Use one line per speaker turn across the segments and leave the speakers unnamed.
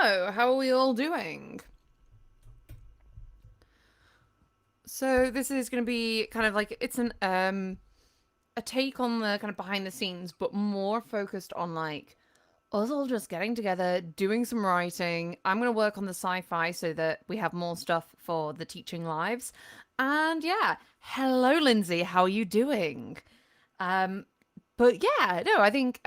Hello, how are we all doing? So this is going to be kind of like it's an a take on the kind of behind the scenes, but more focused on like us all just getting together, doing some writing. I'm going to work on the sci-fi so that we have more stuff for the teaching lives. And yeah, hello Lindsay, how are you doing? Um but yeah, no, I think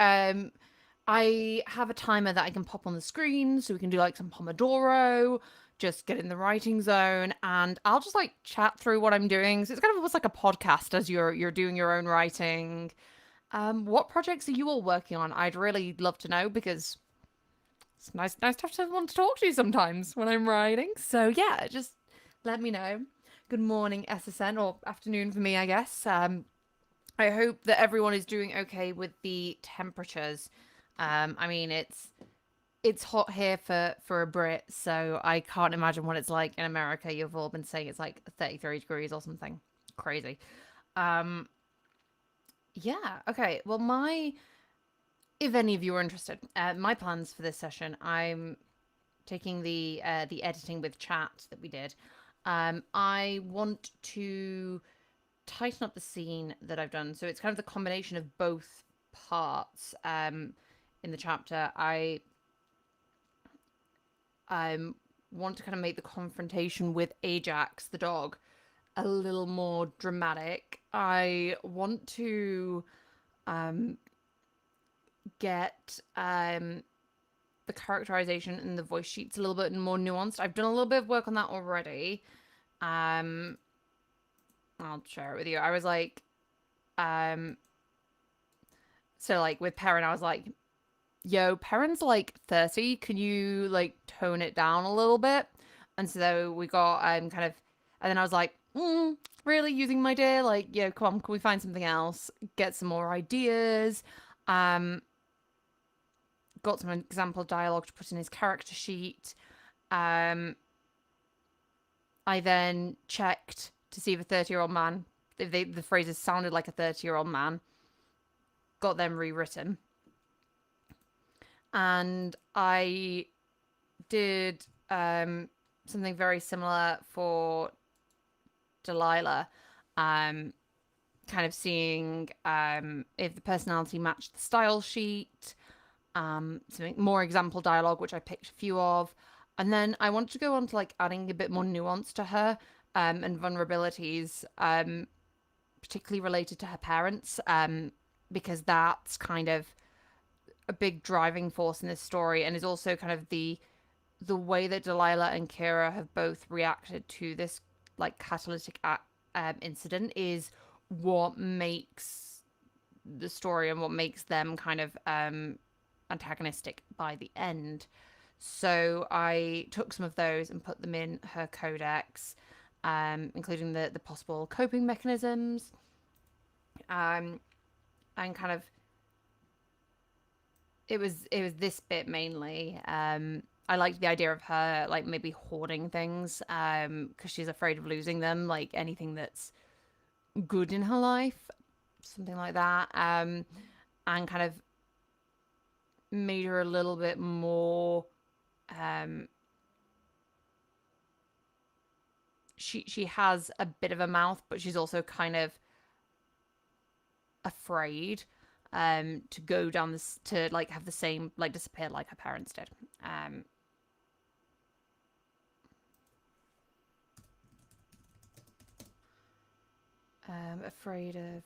I have a timer that I can pop on the screen so we can do like some Pomodoro, just get in the writing zone, and I'll just like chat through what I'm doing. So it's kind of almost like a podcast as you're doing your own writing. What projects are you all working on? I'd really love to know because it's nice to have someone to talk to sometimes when I'm writing. So yeah, just let me know. Good morning, SSN, or afternoon for me, I guess. I hope that everyone is doing okay with the temperatures. I mean, it's hot here for a Brit, so I can't imagine what it's like in America. You've all been saying it's like 33 degrees or something crazy. Um, yeah. Okay. Well, my if any of you are interested, my plans for this session, I'm taking the editing with chat that we did. I want to tighten up the scene that I've done, so it's kind of the combination of both parts. In the chapter, I want to kind of make the confrontation with Ajax, the dog, a little more dramatic. I want to um, get the characterization and the voice sheets a little bit more nuanced. I've done a little bit of work on that already. Um, I'll share it with you. I was like, um, so like with Perrin, I was like, yo, Perrin's like 30. Can you like tone it down a little bit? And so we got kind of, and then I was like, really using my dear, like, yeah, come on, can we find something else? Get some more ideas. Um, got some example dialogue to put in his character sheet. Um, I then checked to see if a 30-year-old man, if the phrases sounded like a 30-year-old man, got them rewritten. And I did something very similar for Delilah, um, kind of seeing if the personality matched the style sheet, something more example dialogue, which I picked a few of. And then I wanted to go on to like adding a bit more nuance to her and vulnerabilities, particularly related to her parents, because that's kind of a big driving force in this story and is also kind of the way that Delilah and Kira have both reacted to this like catalytic incident is what makes the story and what makes them kind of antagonistic by the end. So I took some of those and put them in her codex, including the possible coping mechanisms, um, and kind of it was this bit mainly. I liked the idea of her like maybe hoarding things because she's afraid of losing them, like anything that's good in her life, something like that. And kind of made her a little bit more. Um, she has a bit of a mouth, but she's also kind of afraid to go down this to like have the same like disappear like her parents did. Afraid of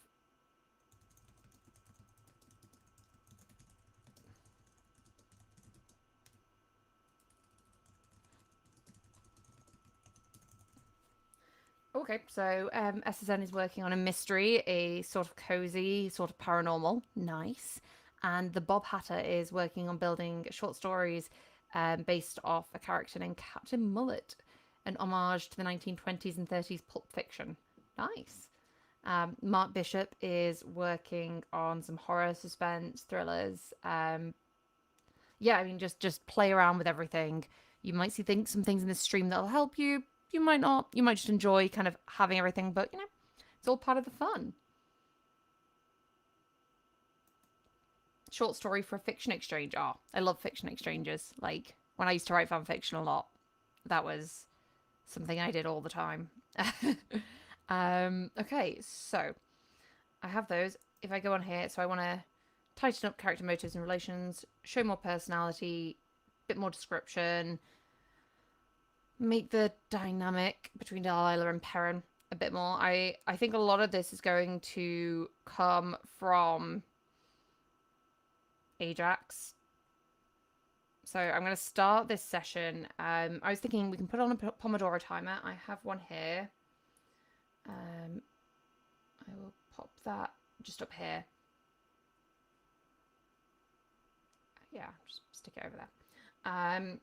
Okay, so SSN is working on a mystery, a sort of cozy, sort of paranormal, nice. And the Bob Hatter is working on building short stories based off a character named Captain Mullet, an homage to the 1920s and 30s pulp fiction. Nice. Mark Bishop is working on some horror, suspense, thrillers. Yeah, I mean, just play around with everything. You might see some things in this stream that'll help you. You might not. You might just enjoy kind of having everything, but you know, it's all part of the fun. Short story for a fiction exchange. Oh, I love fiction exchanges. Like, when I used to write fan fiction a lot. That was something I did all the time. Okay, so I have those. If I go on here, so I want to tighten up character motives and relations, show more personality, bit more description, make the dynamic between Delilah and Perrin a bit more. I think a lot of this is going to come from Ajax. So I'm going to start this session. I was thinking we can put on a Pomodoro timer. I have one here. I will pop that just up here. Yeah, just stick it over there.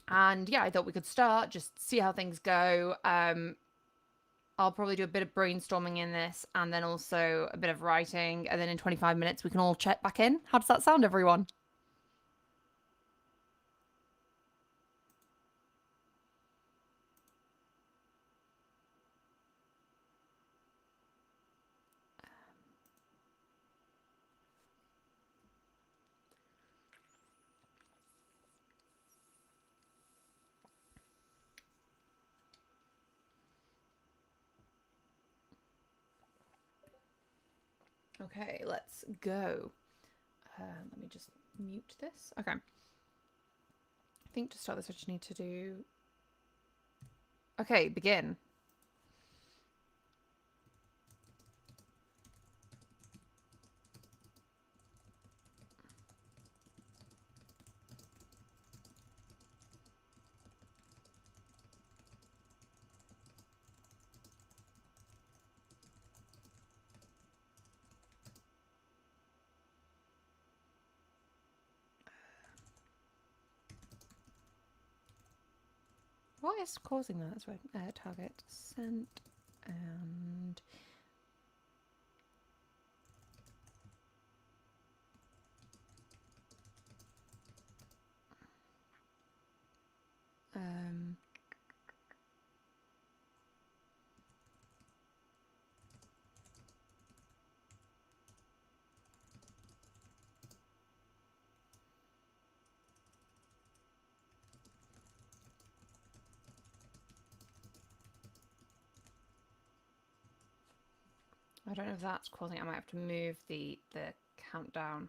And yeah, I thought we could start, just see how things go. I'll probably do a bit of brainstorming in this and then also a bit of writing. And then in 25 minutes, we can all check back in. How does that sound, everyone? Okay, let's go. Let me just mute this. Okay. I think to start this, I just need to do... Okay, begin. What is causing that? That's right. Target sent and... I don't know if that's causing it. I might have to move the countdown.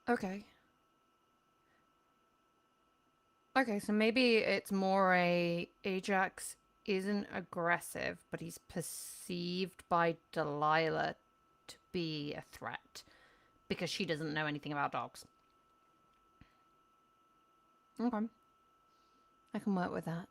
Okay. Okay, so maybe it's more a Ajax isn't aggressive, but he's perceived by Delilah to be a threat because she doesn't know anything about dogs. Okay. I can work with that.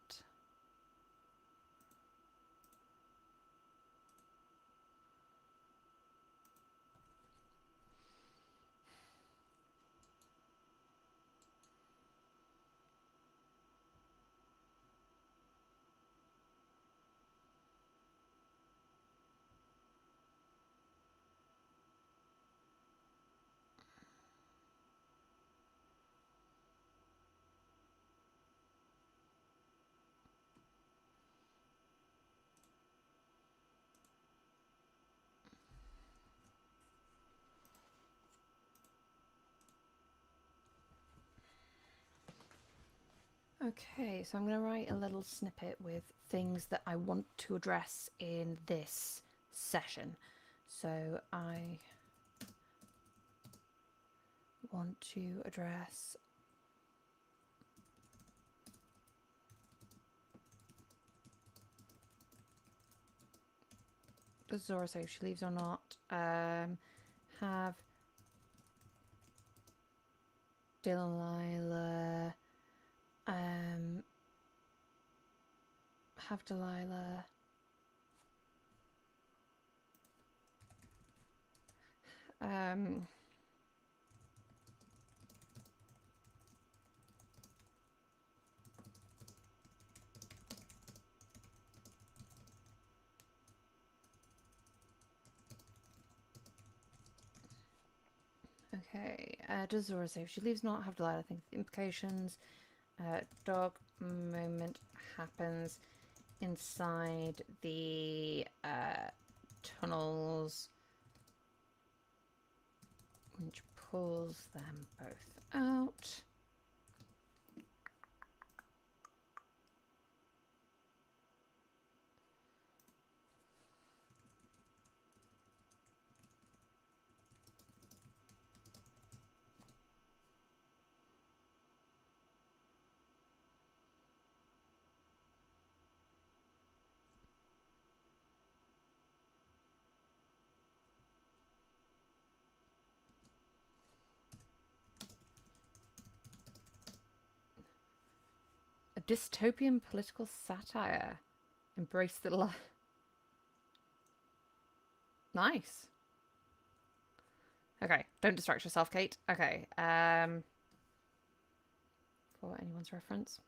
Okay, so I'm going to write a little snippet with things that I want to address in this session. So I want to address Does Zora say if she leaves or not? Have Delilah. Have Delilah. Okay. Does Zora say if she leaves not? Have Delilah think of the implications? Dog moment happens inside the tunnels, which pulls them both out. A dystopian political satire. Embrace the life. Nice. Okay, don't distract yourself, Kate. Okay, for anyone's reference.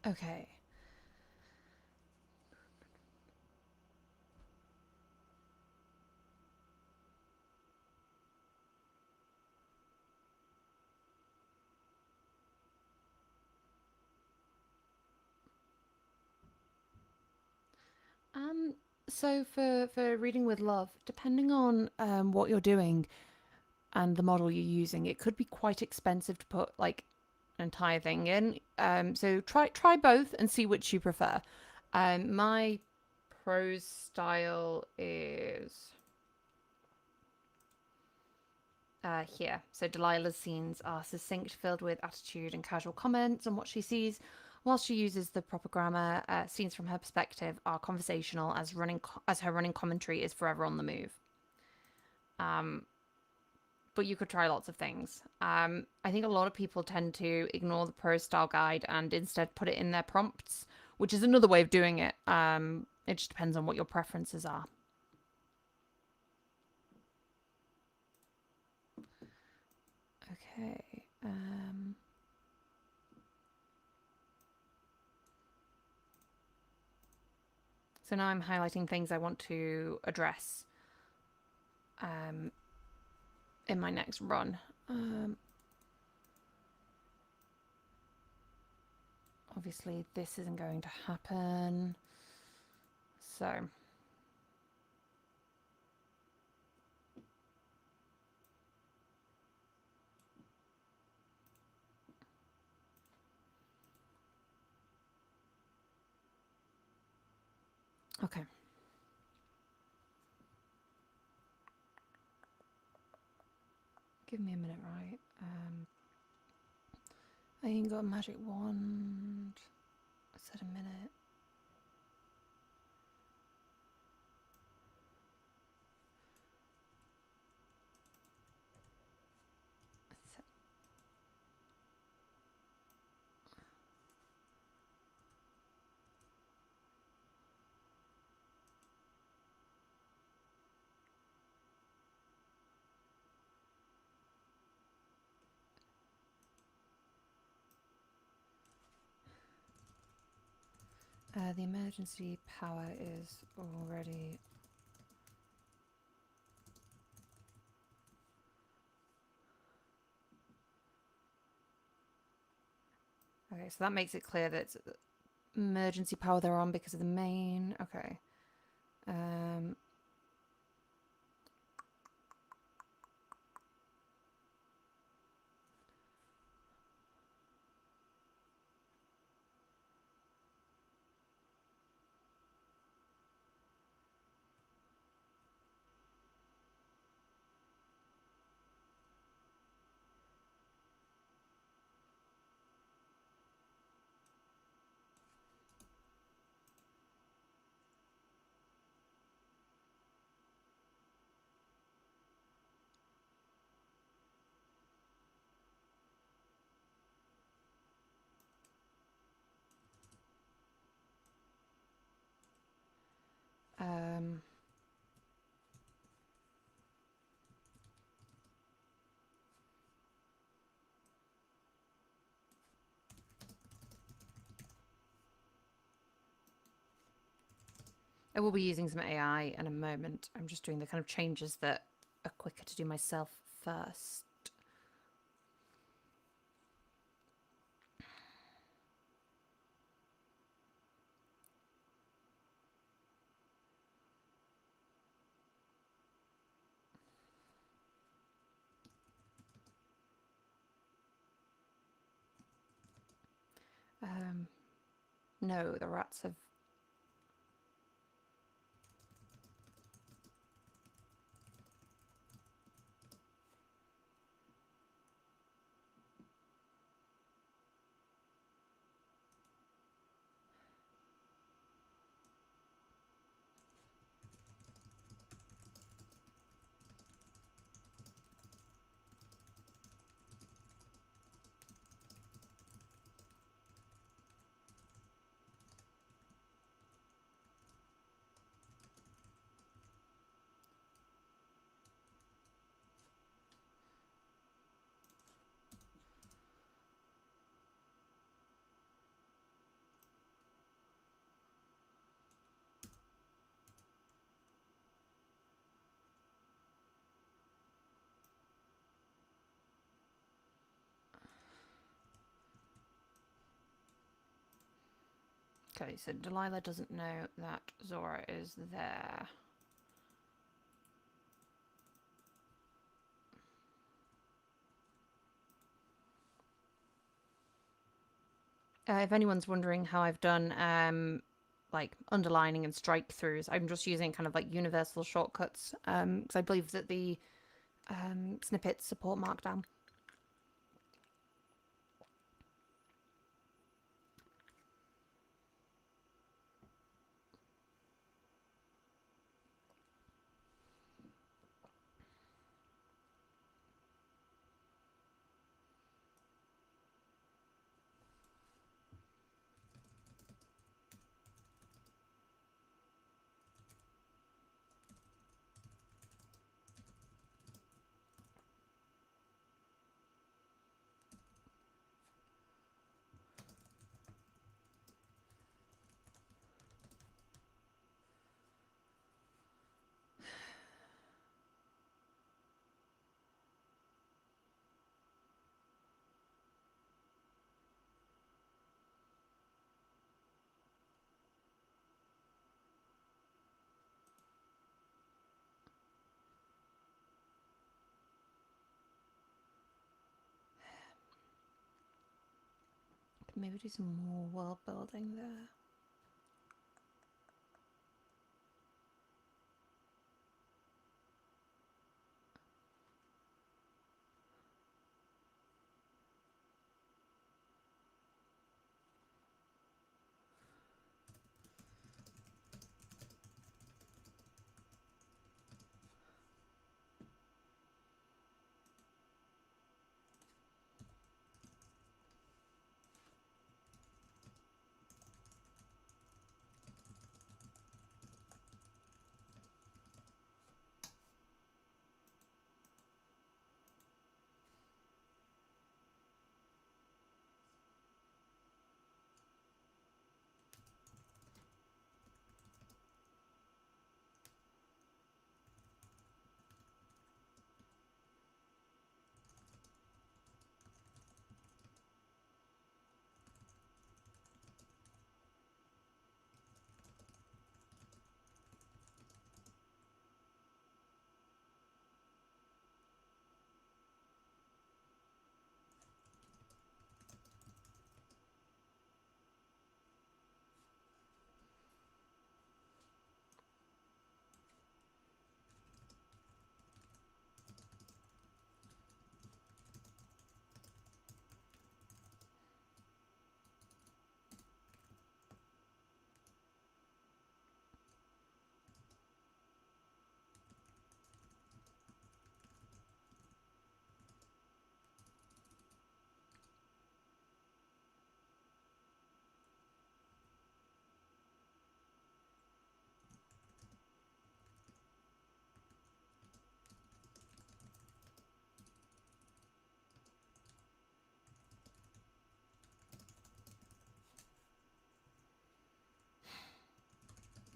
Okay. So for reading with love, depending on what you're doing and the model you're using, it could be quite expensive to put like an entire thing in. So try both and see which you prefer. My prose style is here. So Delilah's scenes are succinct, filled with attitude and casual comments on what she sees. While she uses the proper grammar, scenes from her perspective are conversational, as her running commentary is forever on the move. But you could try lots of things. I think a lot of people tend to ignore the prose style guide and instead put it in their prompts, which is another way of doing it. It just depends on what your preferences are. Okay. So now I'm highlighting things I want to address in my next run. Obviously, this isn't going to happen. So. Okay. Give me a minute, right? I ain't got a magic wand. I said a minute. The emergency power is already... Okay, so that makes it clear that it's emergency power they're on because of the main... Okay. Um... Um... I will be using some AI in a moment. I'm just doing the kind of changes that are quicker to do myself first. No, the rats have... Okay, so Delilah doesn't know that Zora is there. If anyone's wondering how I've done like underlining and strike throughs, I'm just using kind of like universal shortcuts because I believe that the snippets support Markdown. Could maybe do some more world building there.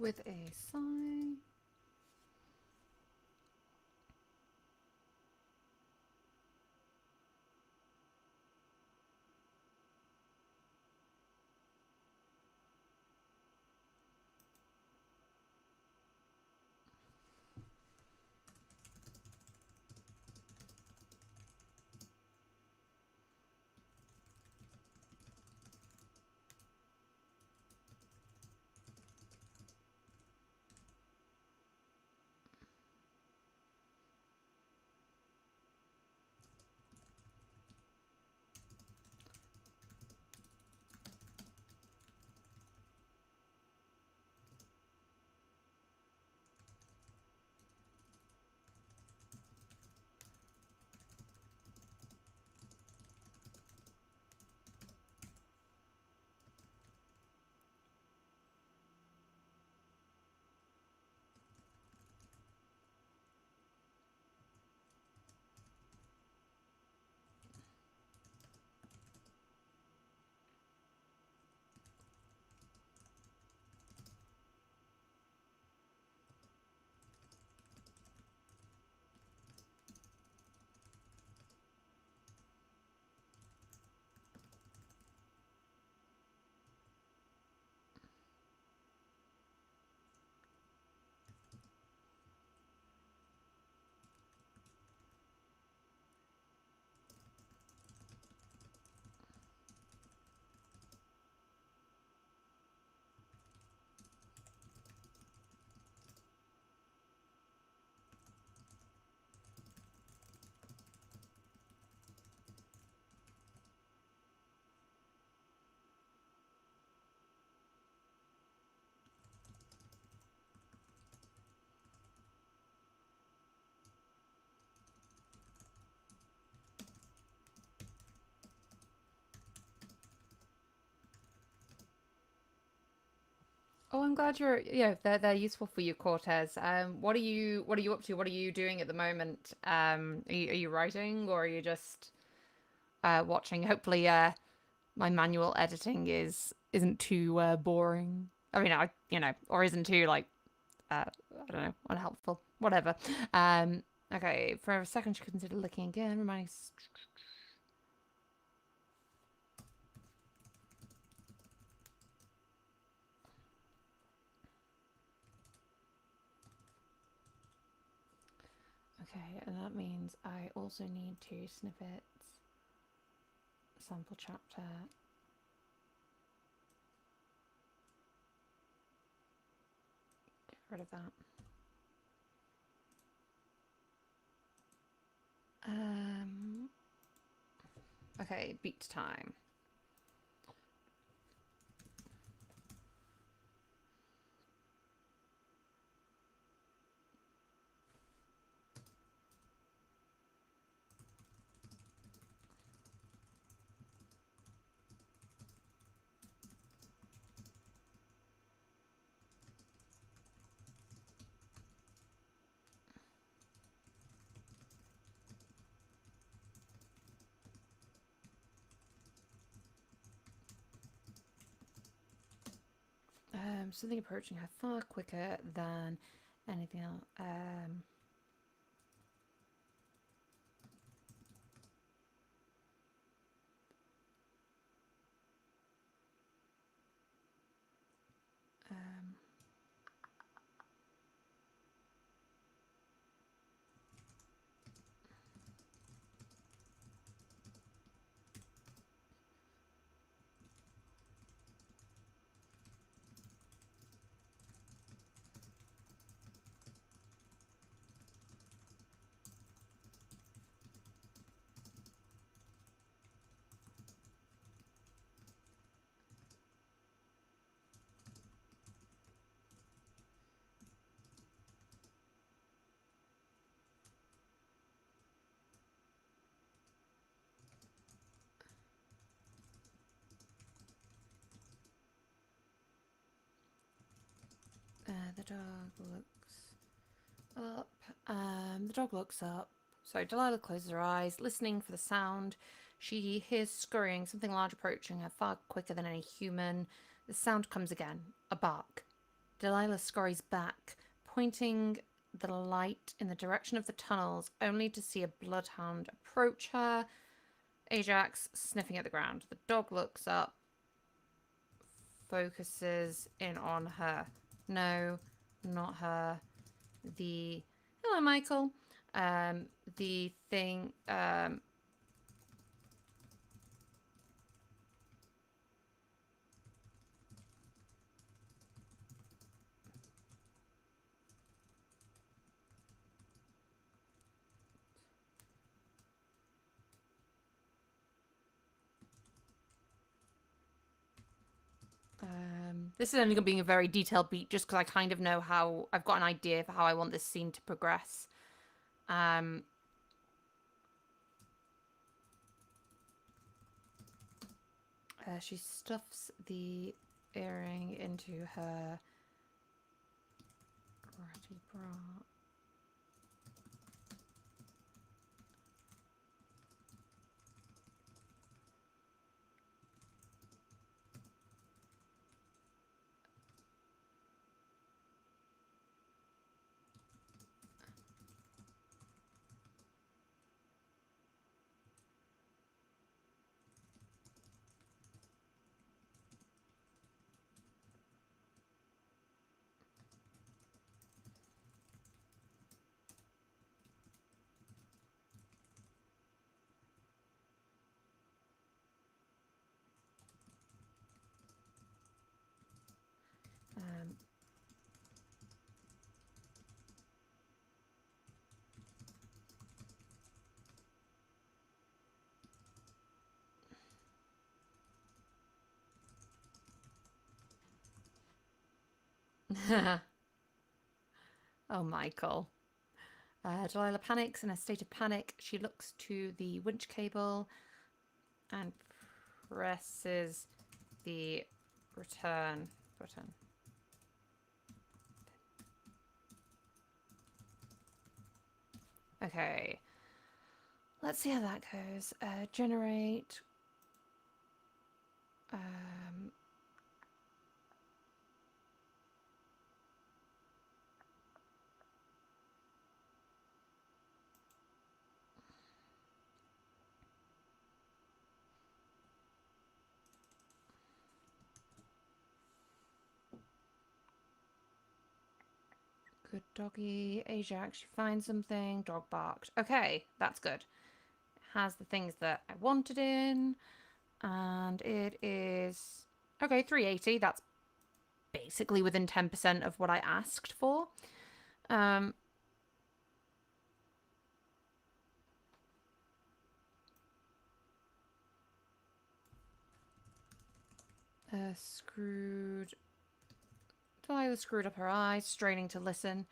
with a sigh. Oh, I'm glad you're. Yeah, they're useful for you, Cortez. What are you up to? What are you doing at the moment? Are you writing or are you just watching? Hopefully, my manual editing isn't too boring. I mean, or isn't too like I don't know, unhelpful. Whatever. Um, okay. For a second, you consider looking again. Reminding. Okay, and that means I also need two snippets. Sample chapter. Get rid of that. Um. Okay, beat time. Something approaching her far quicker than anything else. Um, the dog looks up. The dog looks up. So Delilah closes her eyes, listening for the sound. She hears scurrying, something large approaching her far quicker than any human. The sound comes again. A bark. Delilah scurries back, pointing the light in the direction of the tunnels, only to see a bloodhound approach her. Ajax sniffing at the ground. The dog looks up, focuses in on her. No, not her. The hello, Michael. The thing. This is only going to be a very detailed beat just because I kind of know how I've got an idea for how I want this scene to progress. She stuffs the earring into her ratty bra. Oh, Michael. Delilah panics in a state of panic. She looks to the winch cable and presses the return button. Okay. Let's see how that goes. Generate. Good doggy. Ajax, she finds something. Dog barked. Okay, that's good. It has the things that I wanted in. And it is... Okay, 380. That's basically within 10% of what I asked for. Screwed. Delilah screwed up her eyes, straining to listen.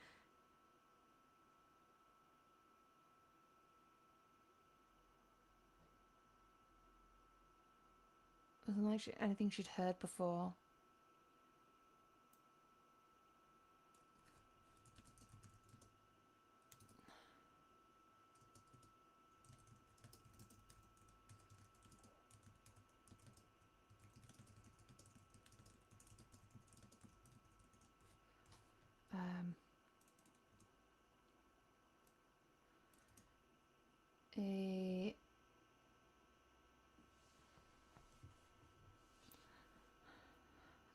Wasn't like anything she'd heard before.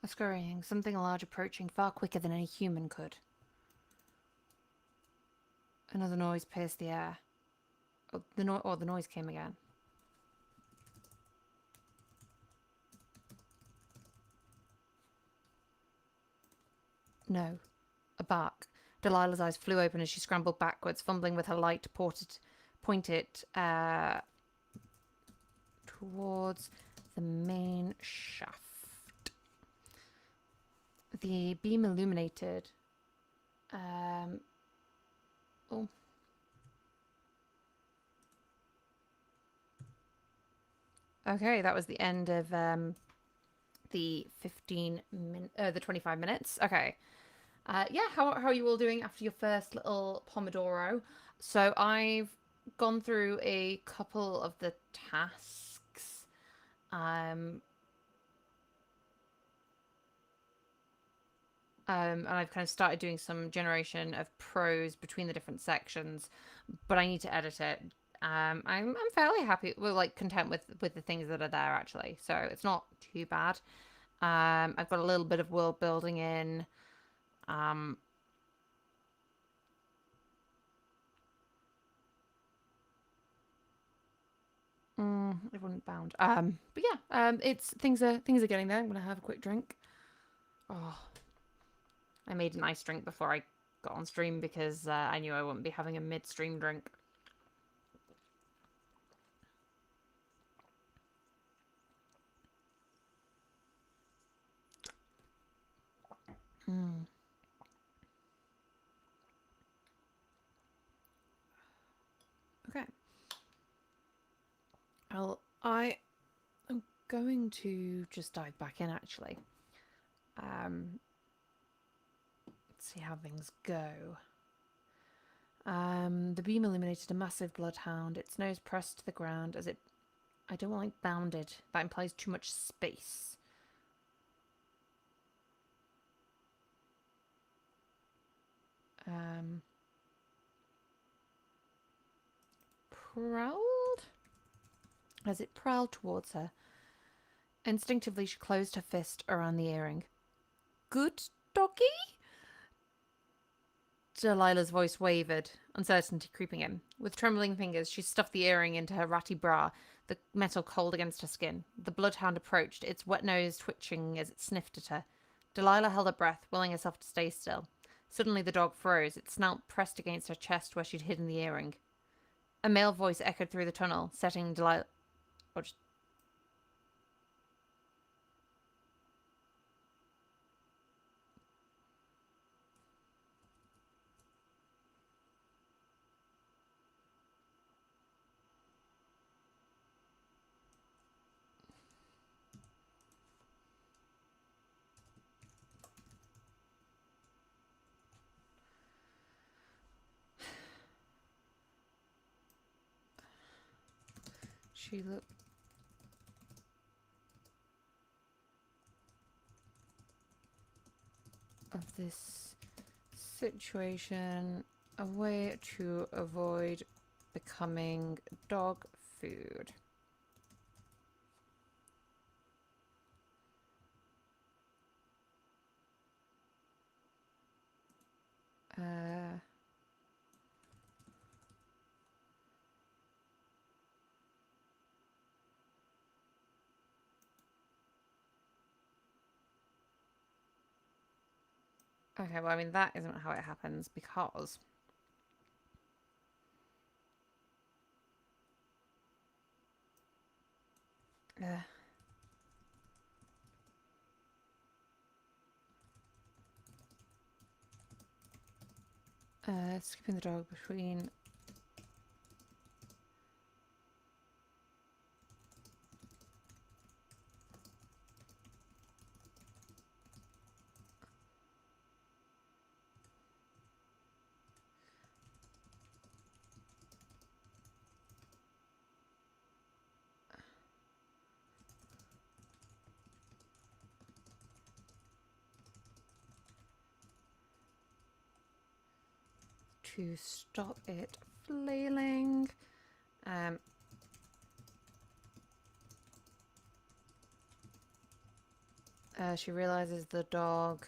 A scurrying, something large approaching far quicker than any human could. Another noise pierced the air. Oh, the noise came again. No. A bark. Delilah's eyes flew open as she scrambled backwards, fumbling with her light to point it towards the main shaft. The beam illuminated. Oh. Okay, that was the end of the 25 minutes. Okay. Yeah, how are you all doing after your first little Pomodoro? So I've gone through a couple of the tasks. And I've kind of started doing some generation of prose between the different sections, but I need to edit it. I'm fairly happy, well, like content with the things that are there actually, so it's not too bad. I've got a little bit of world building in. Um, it wasn't bound. But yeah, it's things are getting there. I'm gonna have a quick drink. Oh, I made a nice drink before I got on stream because I knew I wouldn't be having a mid-stream drink. Mm. Okay. I am going to just dive back in actually. Let's see how things go. The beam illuminated a massive bloodhound, its nose pressed to the ground as it. I don't like bounded. That implies too much space. Prowled? As it prowled towards her. Instinctively, she closed her fist around the earring. Good doggy? Delilah's voice wavered, uncertainty creeping in. With trembling fingers, she stuffed the earring into her ratty bra, the metal cold against her skin. The bloodhound approached, its wet nose twitching as it sniffed at her. Delilah held her breath, willing herself to stay still. Suddenly the dog froze, its snout pressed against her chest where she'd hidden the earring. A male voice echoed through the tunnel, setting Delilah... Oh, just... She looked... of this situation, a way to avoid becoming dog food. Okay, well, I mean, that isn't how it happens because... skipping the dog between... to stop it flailing. She realizes the dog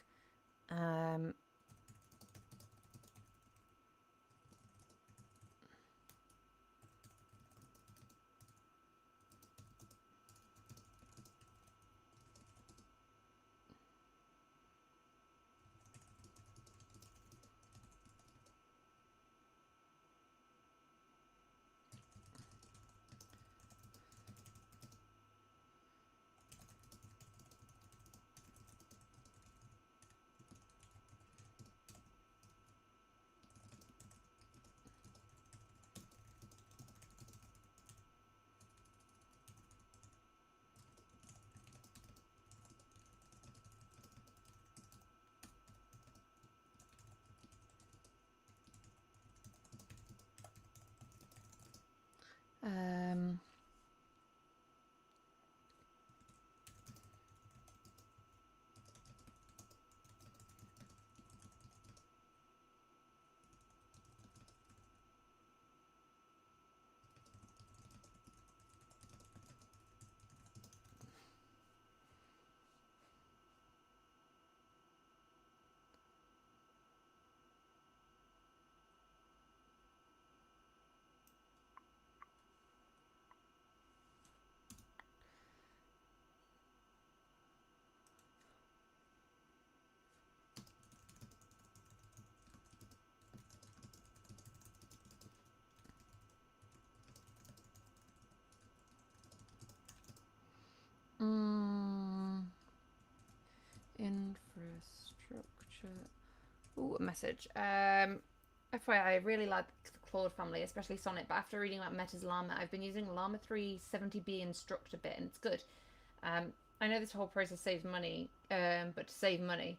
Ooh, a message. FYI, I really like the Claude family, especially Sonnet, but after reading about Meta's Llama, I've been using Llama 3 70B Instruct a bit, and it's good. I know this whole process saves money, but to save money.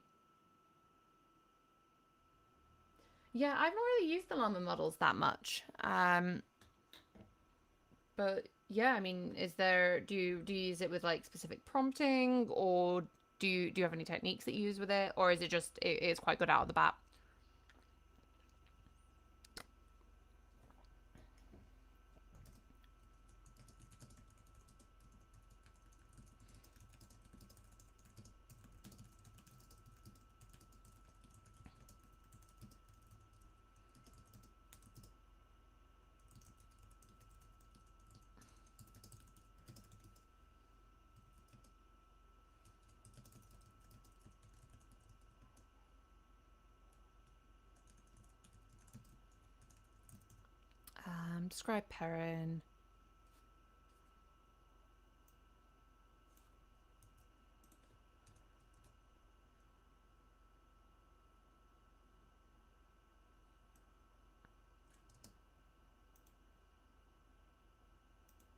Yeah, I've not really used the Llama models that much. But yeah, I mean, do you use it with like specific prompting, or do you have any techniques that you use with it, or is it just it's quite good out of the bat? Describe Perrin.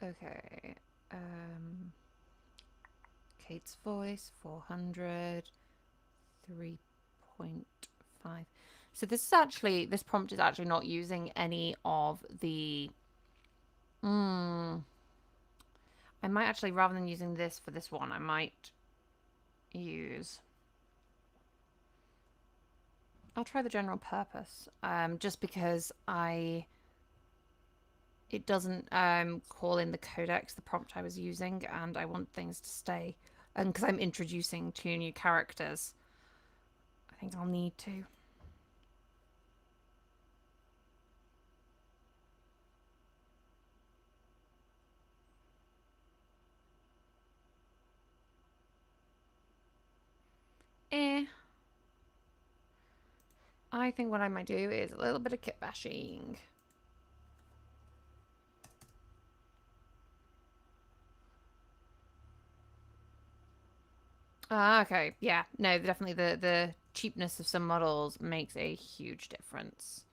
Okay. Kate's voice 400 3.5. So this prompt is actually not using any of the I might actually, rather than using this for this one, I might use I'll try the general purpose. Just because it doesn't call in the codex, the prompt I was using, and I want things to stay. And because I'm introducing two new characters, I think I'll need to. Eh. I think what I might do is a little bit of kit bashing. Ah, okay. Yeah. No, definitely the cheapness of some models makes a huge difference.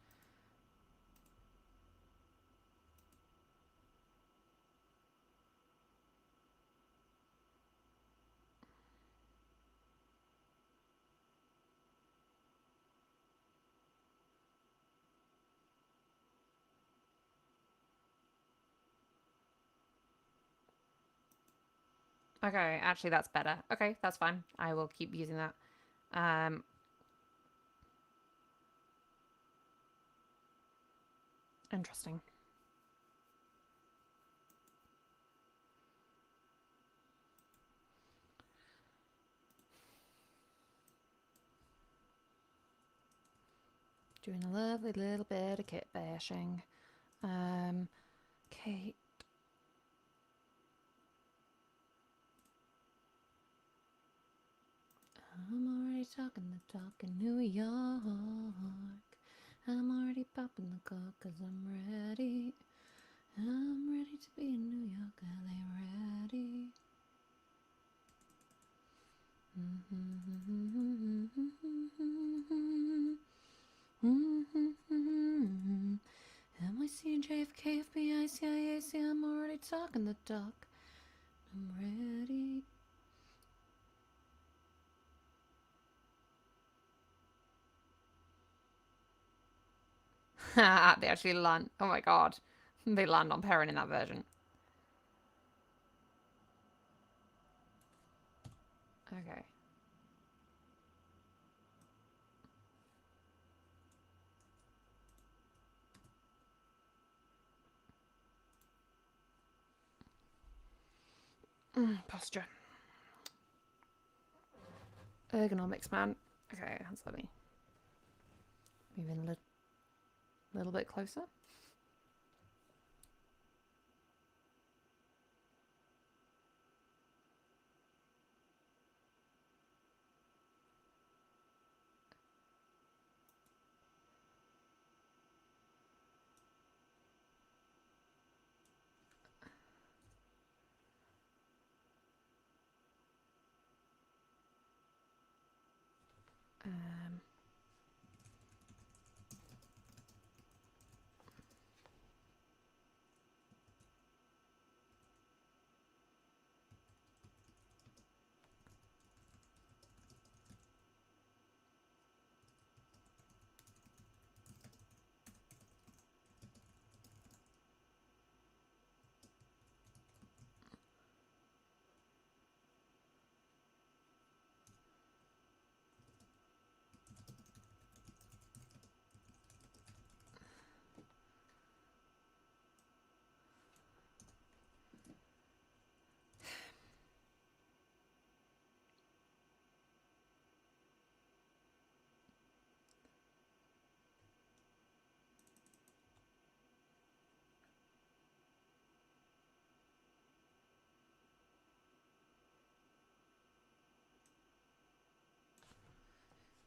Okay, actually that's better. Okay, that's fine. I will keep using that. Um Interesting. Doing a lovely little bit of kit bashing. Okay. I'm already talking the talk in New York. I'm already popping the cork cause I'm ready. I'm ready to be in New York, LA ready. NYC, JFK, FBI, CIA, I'm already talking the talk. I'm ready. They actually land. Oh my god. They land on Perrin in that version. Okay. Posture. Ergonomics, man. Okay, let's let me move in a little bit closer.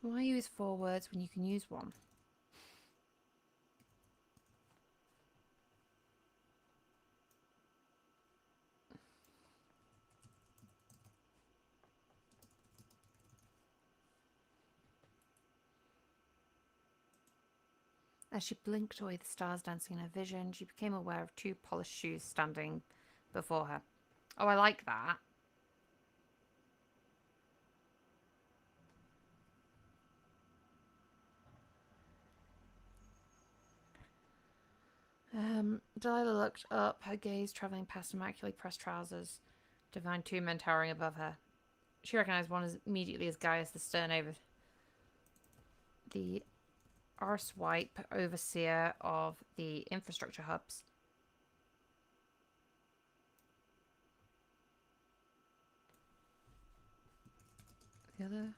Why use 4 words when you can use 1? As she blinked away the stars dancing in her vision, she became aware of 2 polished shoes standing before her. Oh, I like that. Delilah looked up, her gaze travelling past immaculately pressed trousers to find 2 men towering above her. She recognised one as immediately as Gaius, the stern over the arsewipe overseer of the infrastructure hubs. The other?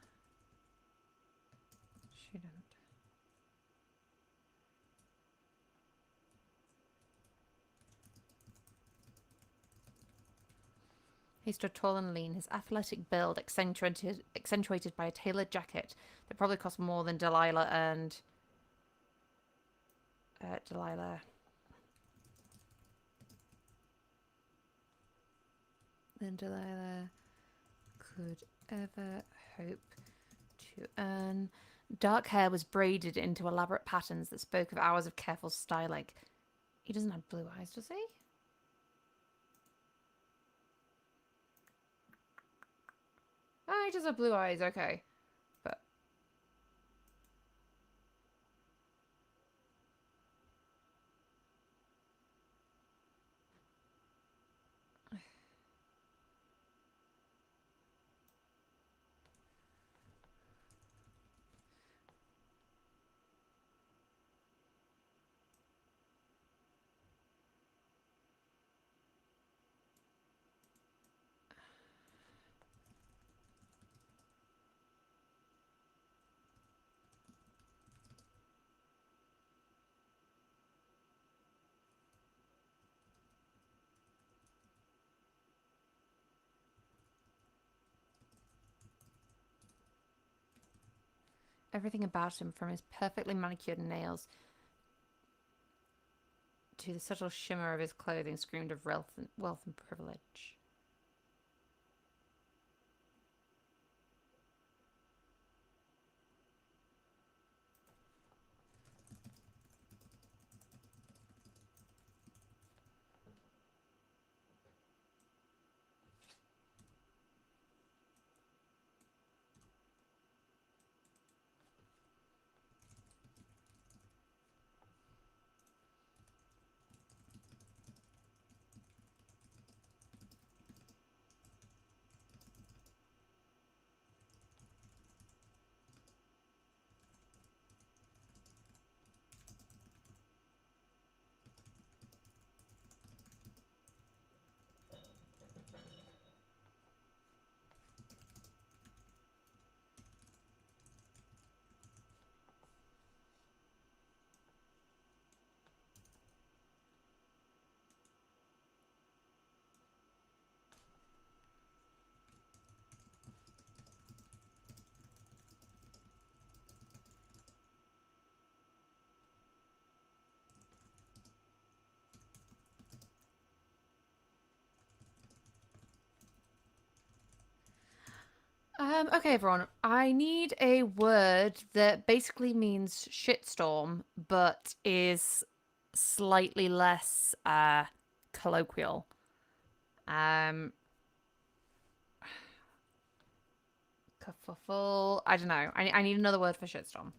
She didn't. He stood tall and lean, his athletic build accentuated by a tailored jacket that probably cost more than Delilah earned. Delilah could ever hope to earn. Dark hair was braided into elaborate patterns that spoke of hours of careful styling. He doesn't have blue eyes, does he? Oh, he does have blue eyes, okay. But everything about him, from his perfectly manicured nails to the subtle shimmer of his clothing, screamed of wealth and privilege. Okay, everyone. I need a word that basically means shitstorm, but is slightly less colloquial. Um, Kerfuffle. I don't know. I need another word for shitstorm.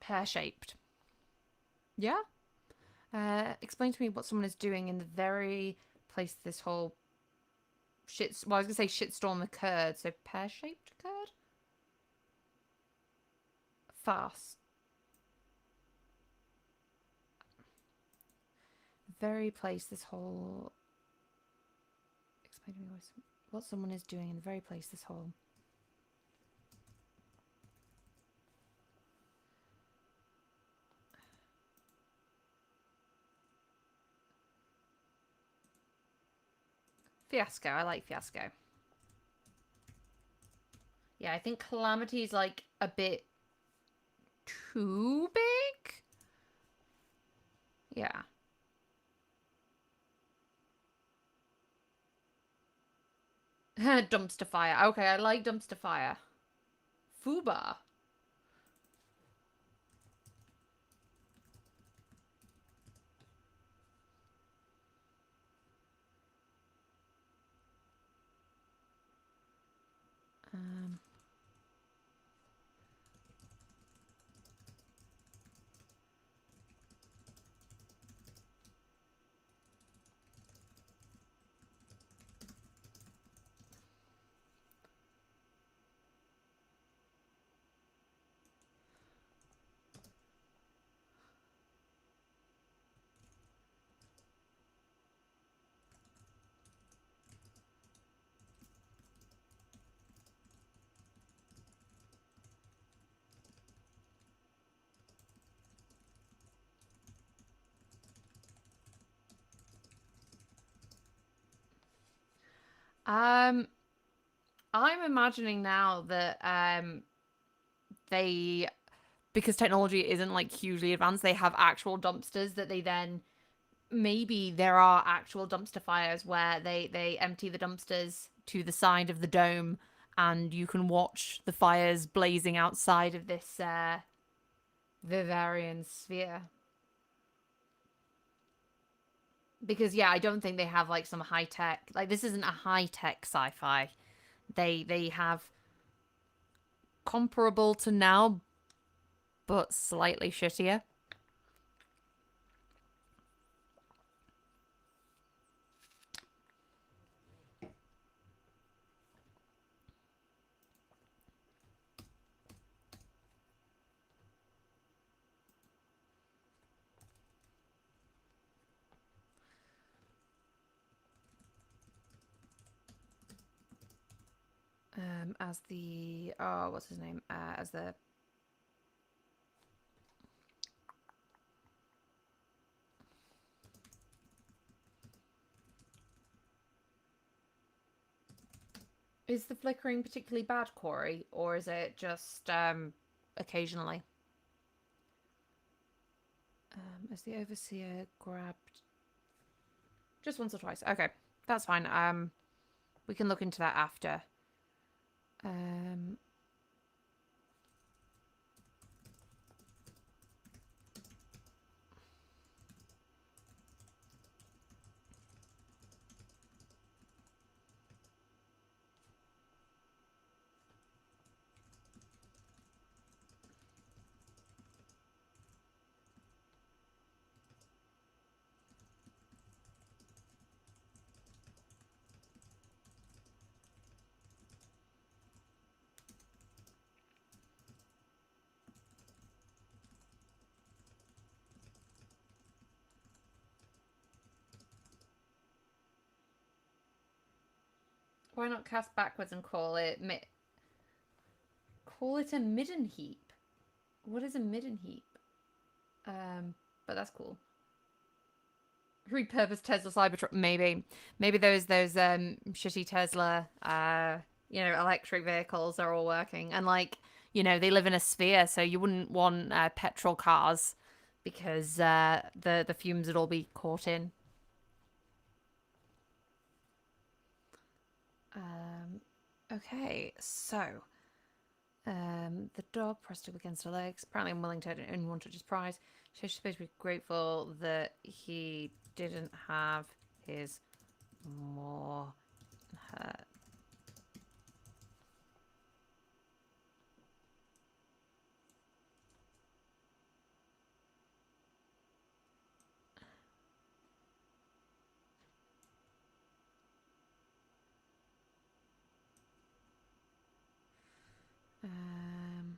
Pear-shaped. Yeah. Explain to me what someone is doing in the very place this whole well, I was gonna say shitstorm occurred. So pear-shaped occurred. Fast. Very place this whole. Explain to me what someone is doing in the very place this whole. Fiasco. I like Fiasco. Yeah, I think Calamity's like a bit too big. Yeah. Dumpster fire. Okay, I like dumpster fire. Fuba. Um, um, I'm imagining now that they, because technology isn't like hugely advanced, they have actual dumpsters that they then, maybe there are actual dumpster fires where they empty the dumpsters to the side of the dome, and you can watch the fires blazing outside of this Vivarian sphere. Because yeah, I don't think they have like some high tech, like this isn't a high tech sci-fi. They have comparable to now, but slightly shittier. As the, oh, what's his name? As the, is the flickering particularly bad, Corey, or is it just occasionally? As the overseer grabbed just once or twice. Okay, that's fine. We can look into that after. Um, why not cast backwards and call it a midden heap? What is a midden heap? But that's cool. Repurposed Tesla Cybertruck, maybe those shitty Tesla electric vehicles are all working, and like they live in a sphere, so you wouldn't want petrol cars because the fumes would all be caught in. Okay, so the dog pressed up against her legs, apparently unwilling to take anyone touch his prize. She's supposed to be grateful that he didn't have his more hurt. Um,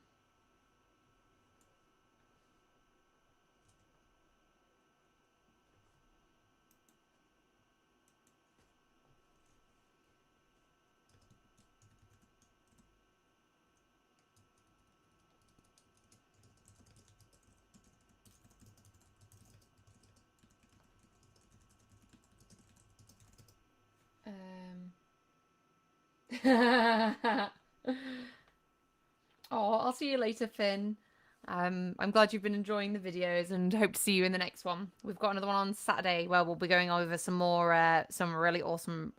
Oh, I'll see you later, Finn. I'm glad you've been enjoying the videos and hope to see you in the next one. We've got another one on Saturday where we'll be going over some more, some really awesome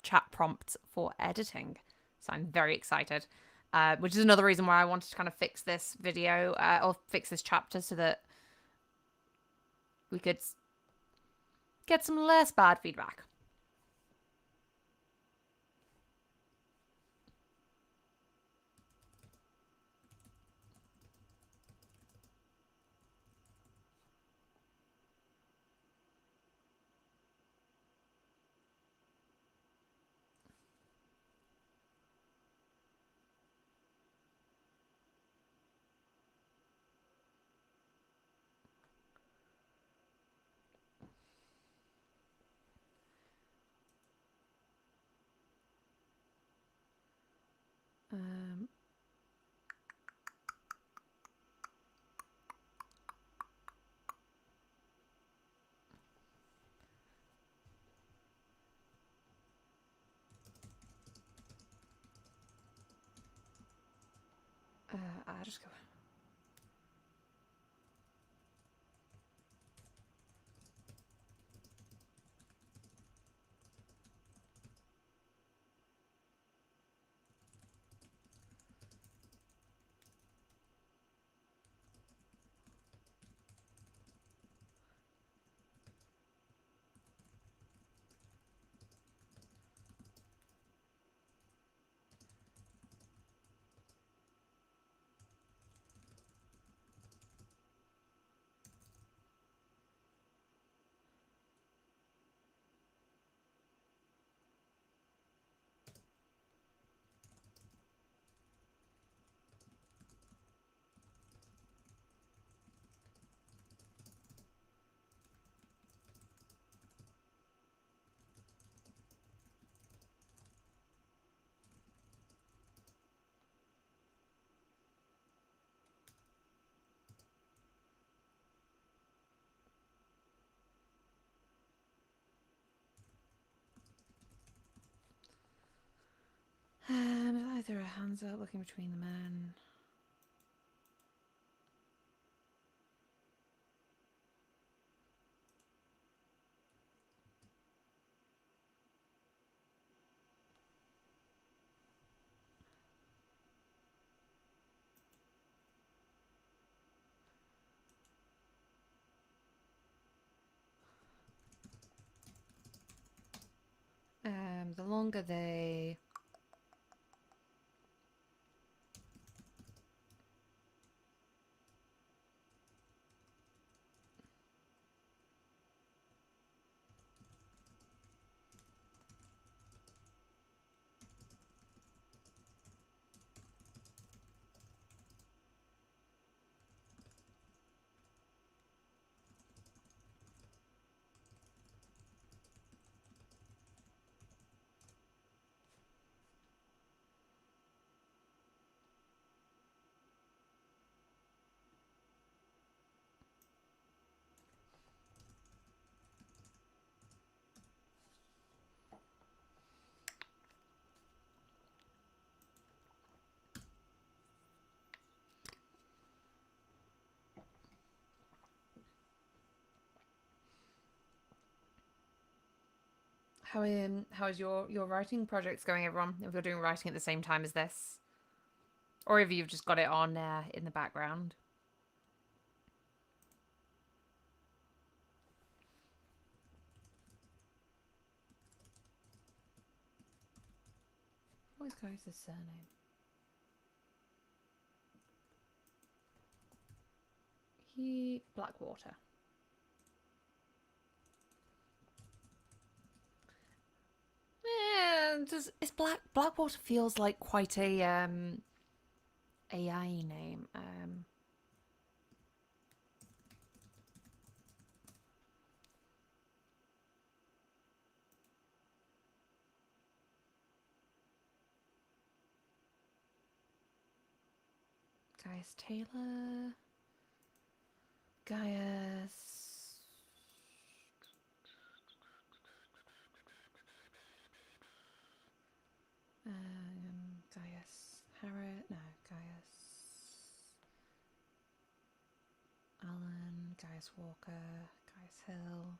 chat prompts for editing. So I'm very excited, which is another reason why I wanted to kind of fix this video or fix this chapter so that we could get some less bad feedback. Um, I'll just go. Either a hands up looking between the men. The longer they how is your writing projects going, everyone? If you're doing writing at the same time as this, or if you've just got it on in the background. What is Guy's surname? Blackwater. Yeah, it's Blackwater feels like quite a AI name. Gaius Taylor. Gaius. Gaius Walker, Gaius Hill.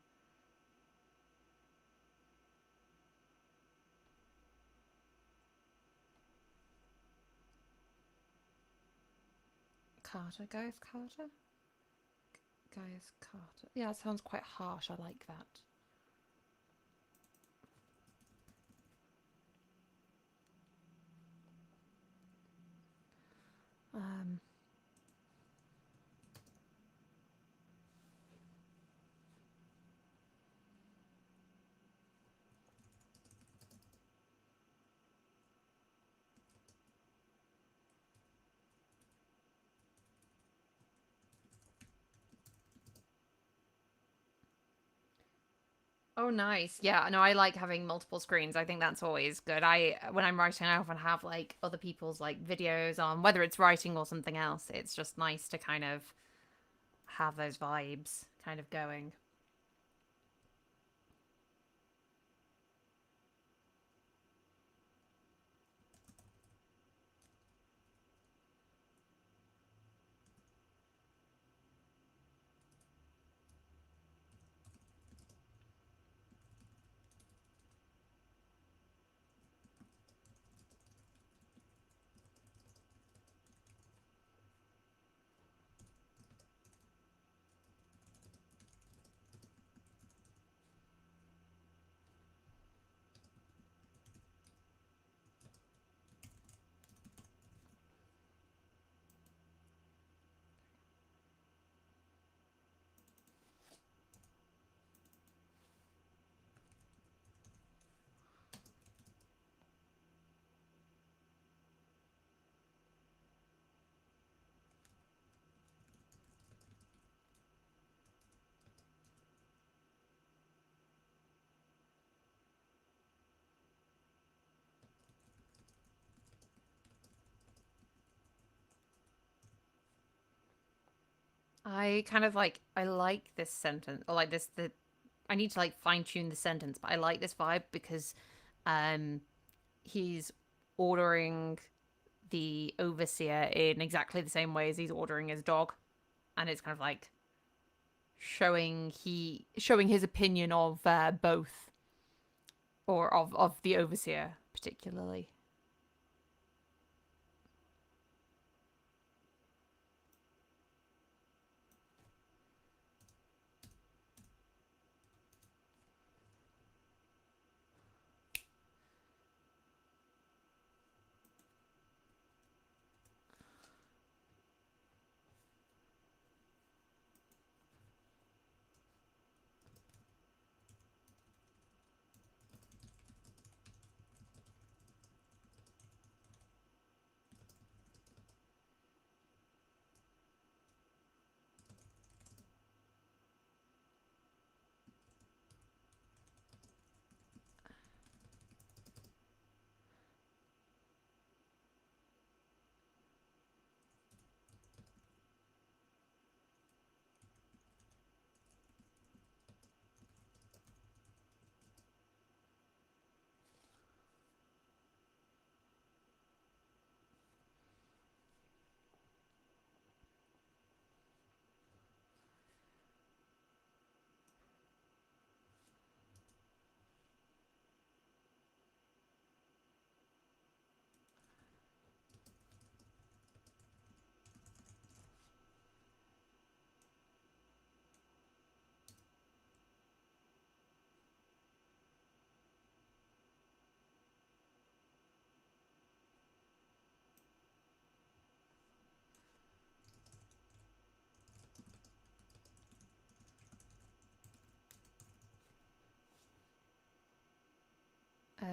Carter, Gaius Carter? Gaius Carter. Yeah, it sounds quite harsh. I like that. Um, Oh, nice. Yeah, no, I like having multiple screens. I think that's always good. When I'm writing, I often have like other people's like videos on, whether it's writing or something else. It's just nice to kind of have those vibes kind of going. I kind of like I like this sentence or like this the I need to like fine tune the sentence, but I like this vibe because um he's ordering the overseer in exactly the same way as he's ordering his dog, and it's kind of like showing his opinion of both or of the overseer particularly.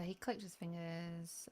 He clicked his fingers.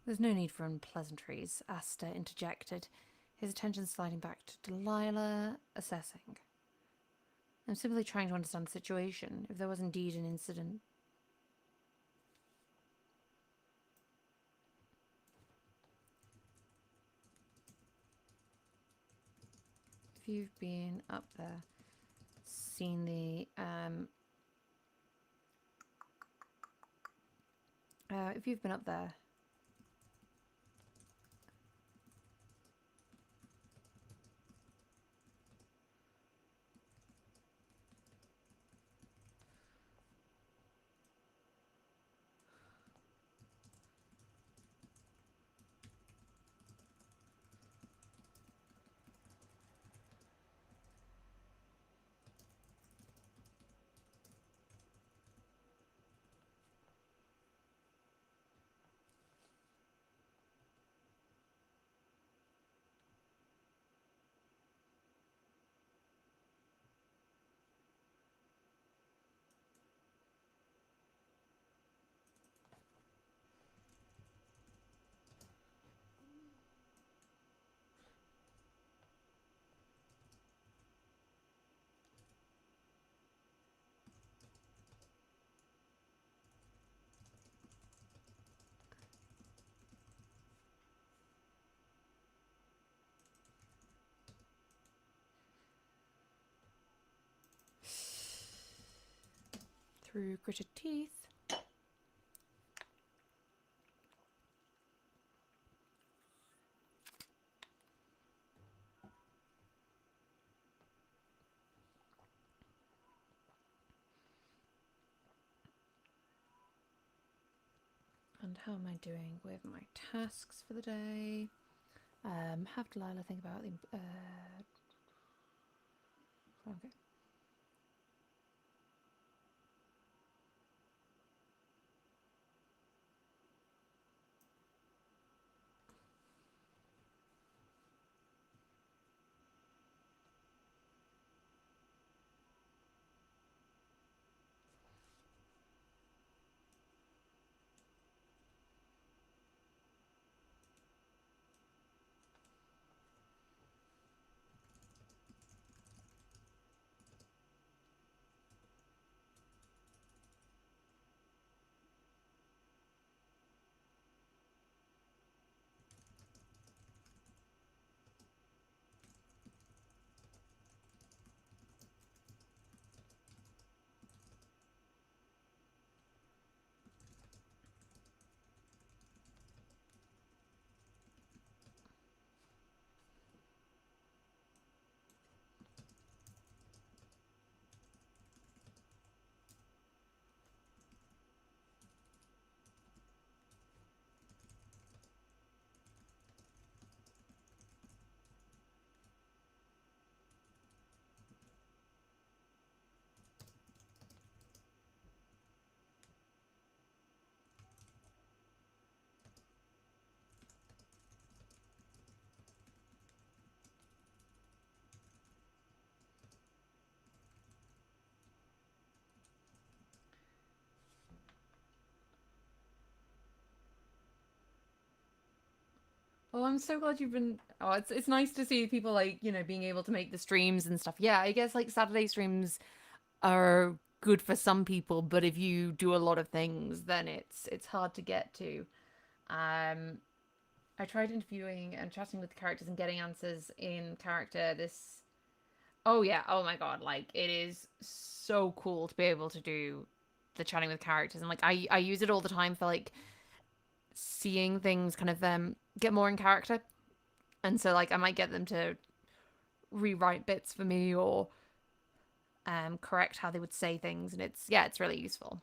There's no need for unpleasantries, Asta interjected, his attention sliding back to Delilah, assessing. I'm simply trying to understand the situation, if there was indeed an incident. If you've been up there, seen the, if you've been up there, through gritted teeth. And how am I doing with my tasks for the day? Have Delilah think about the. Okay. Oh, I'm so glad you've been. Oh, it's nice to see people like being able to make the streams and stuff. Yeah, I guess like Saturday streams are good for some people, but if you do a lot of things, then it's hard to get to. Um, I tried interviewing and chatting with the characters and getting answers in character. This. Oh yeah. Oh my god. Like it is so cool to be able to do the chatting with characters, and like I use it all the time for like seeing things kind of get more in character. And so like I might get them to rewrite bits for me or correct how they would say things, and it's really useful.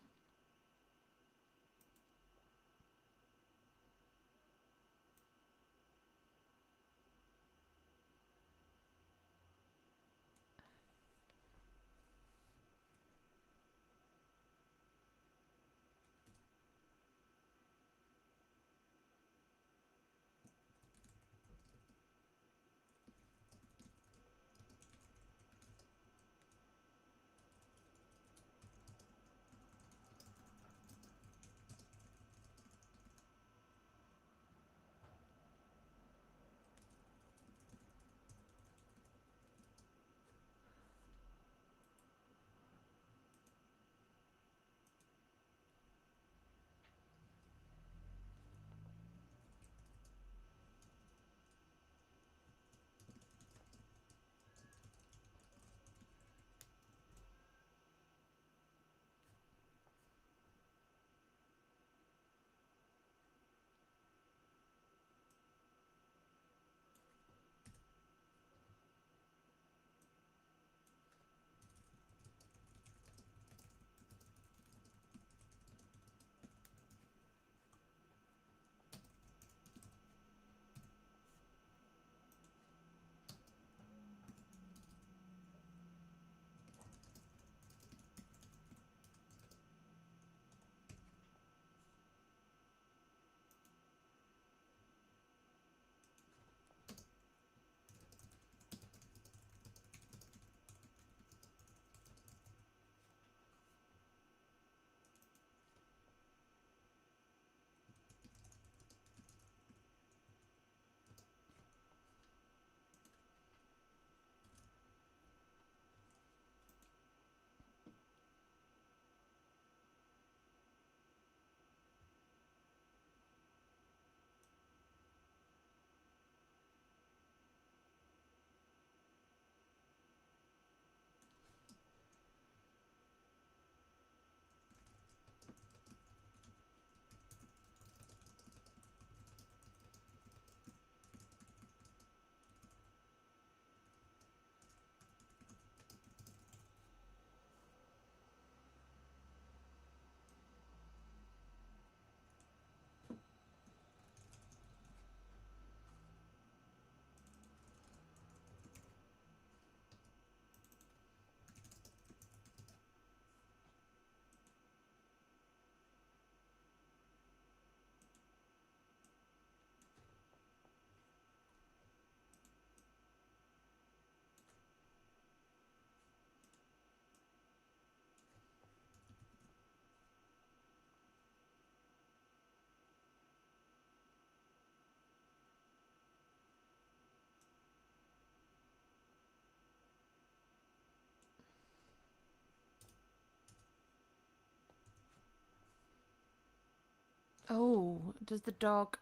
Oh, does the dog.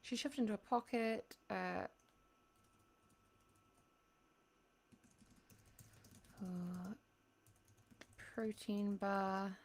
She shoved into a pocket. Uh, protein bar.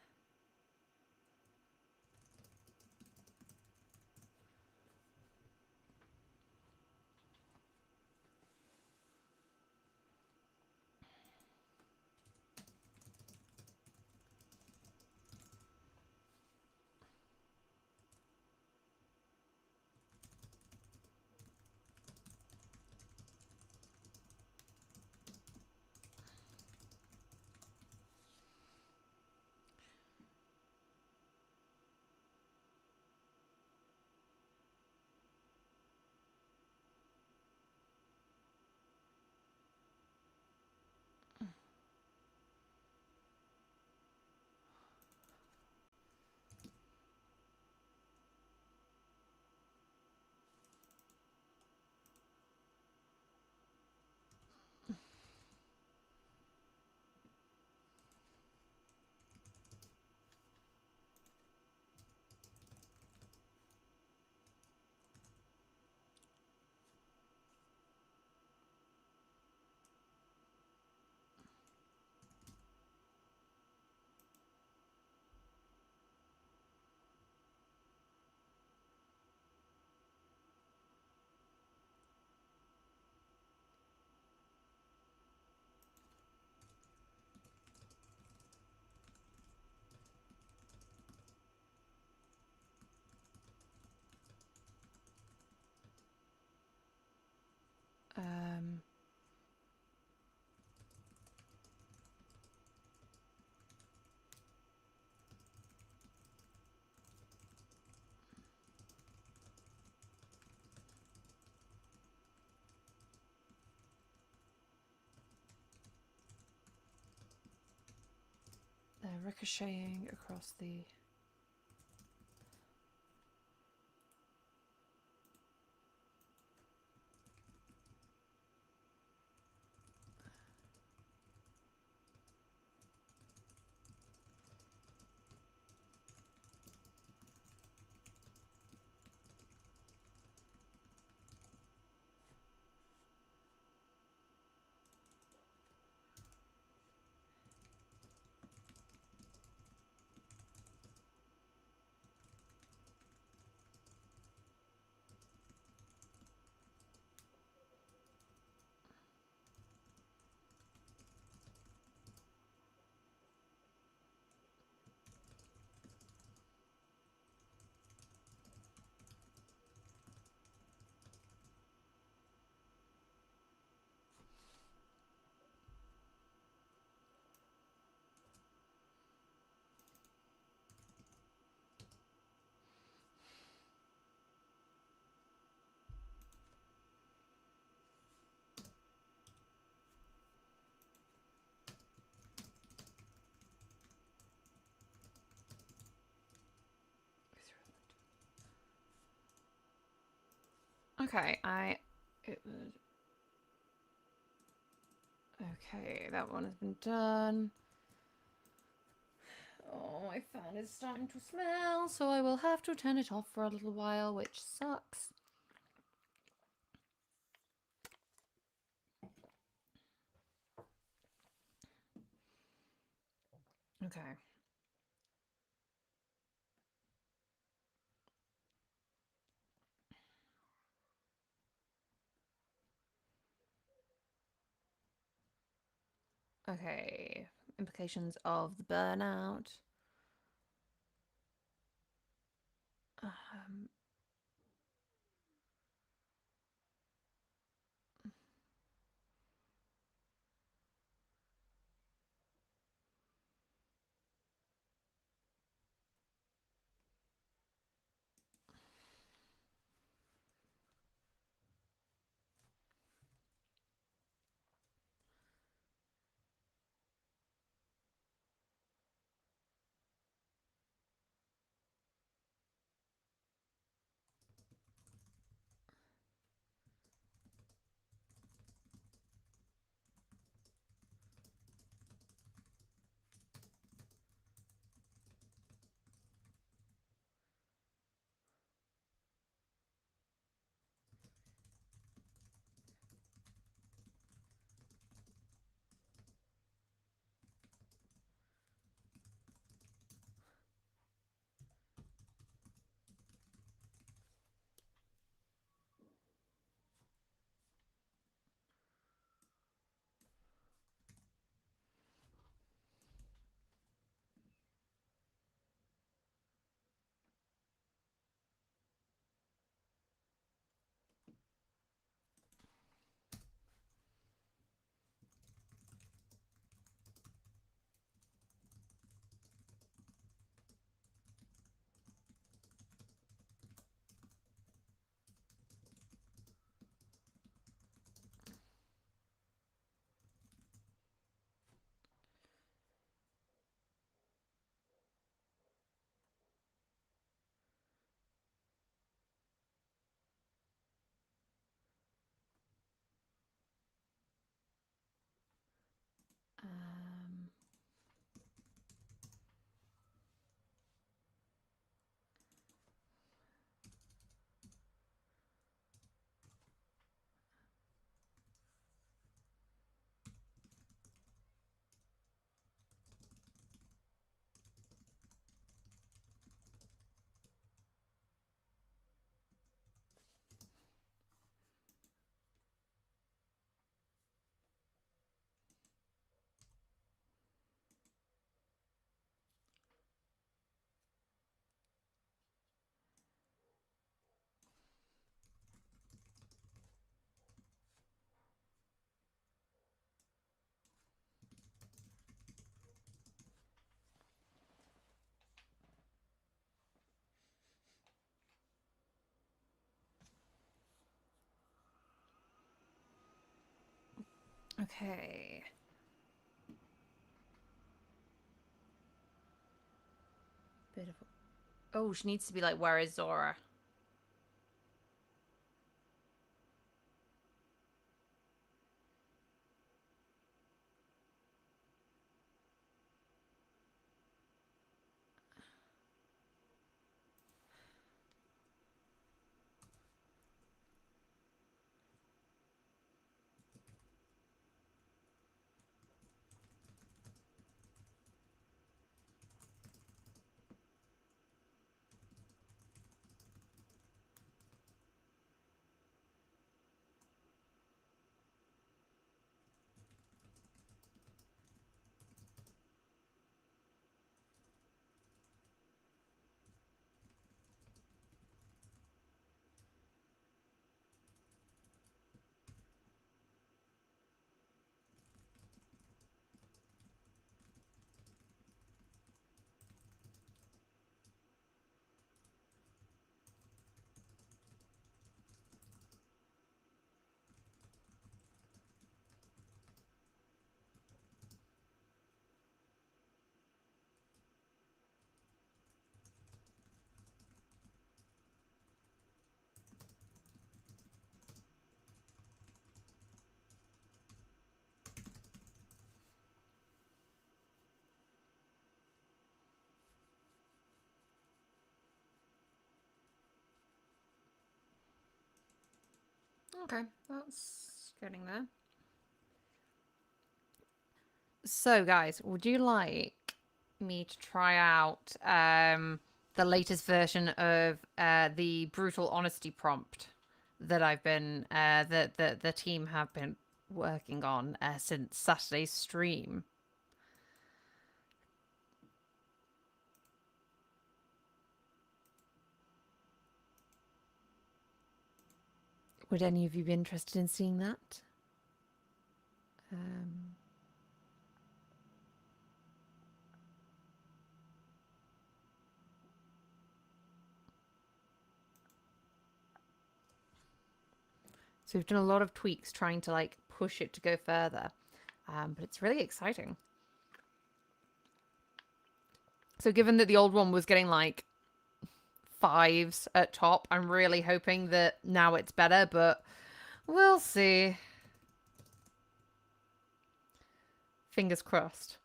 Um, they're ricocheting across the. Okay, I. It was. Okay, that one has been done. Oh, my fan is starting to smell, so I will have to turn it off for a little while, which sucks. Okay. Okay. Implications of the burnout. Um, Okay. Bit of. Oh, she needs to be like, where is Zora? Okay, that's getting there. So, guys, would you like me to try out the latest version of the brutal honesty prompt that I've been that the team have been working on since Saturday's stream? Would any of you be interested in seeing that? So we've done a lot of tweaks trying to like push it to go further, but it's really exciting. So given that the old one was getting like 5s at top, I'm really hoping that now it's better, but we'll see. Fingers crossed.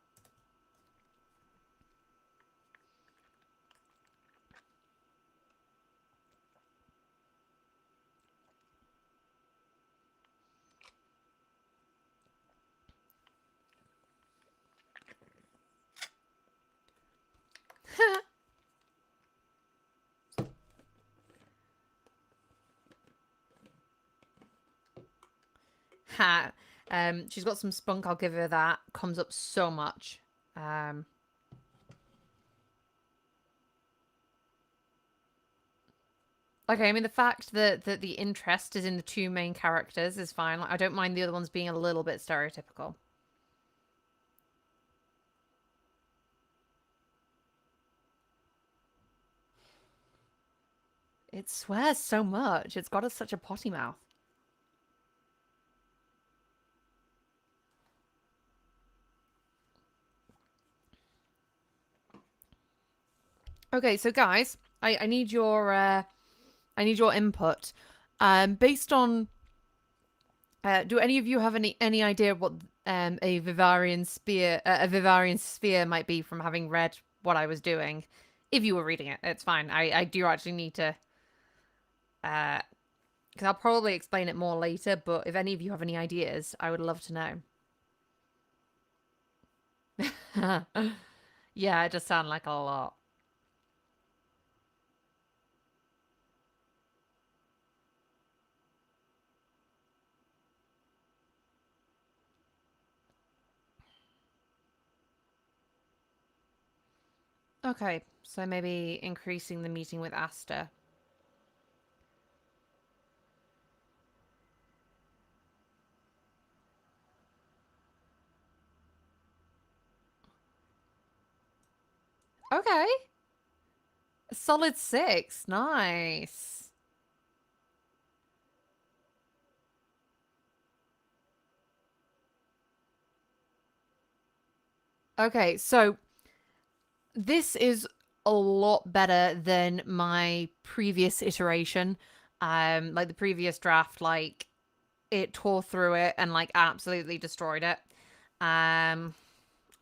Ha. She's got some spunk. I'll give her that. Comes up so much. Okay, I mean the fact that the interest is in the two main characters is fine. Like, I don't mind the other ones being a little bit stereotypical. It swears so much. It's got such a potty mouth. Okay, so guys, I need your input. Based on do any of you have any idea what A Vivarian sphere might be from having read what I was doing. If you were reading it, it's fine. I do actually need to, because I'll probably explain it more later. But if any of you have any ideas, I would love to know. Yeah, it does sound like a lot. Okay, so maybe increasing the meeting with Asta. Okay, a solid 6. Nice. Okay, so this is a lot better than my previous iteration. Like the previous draft, like it tore through it and like absolutely destroyed it. Um,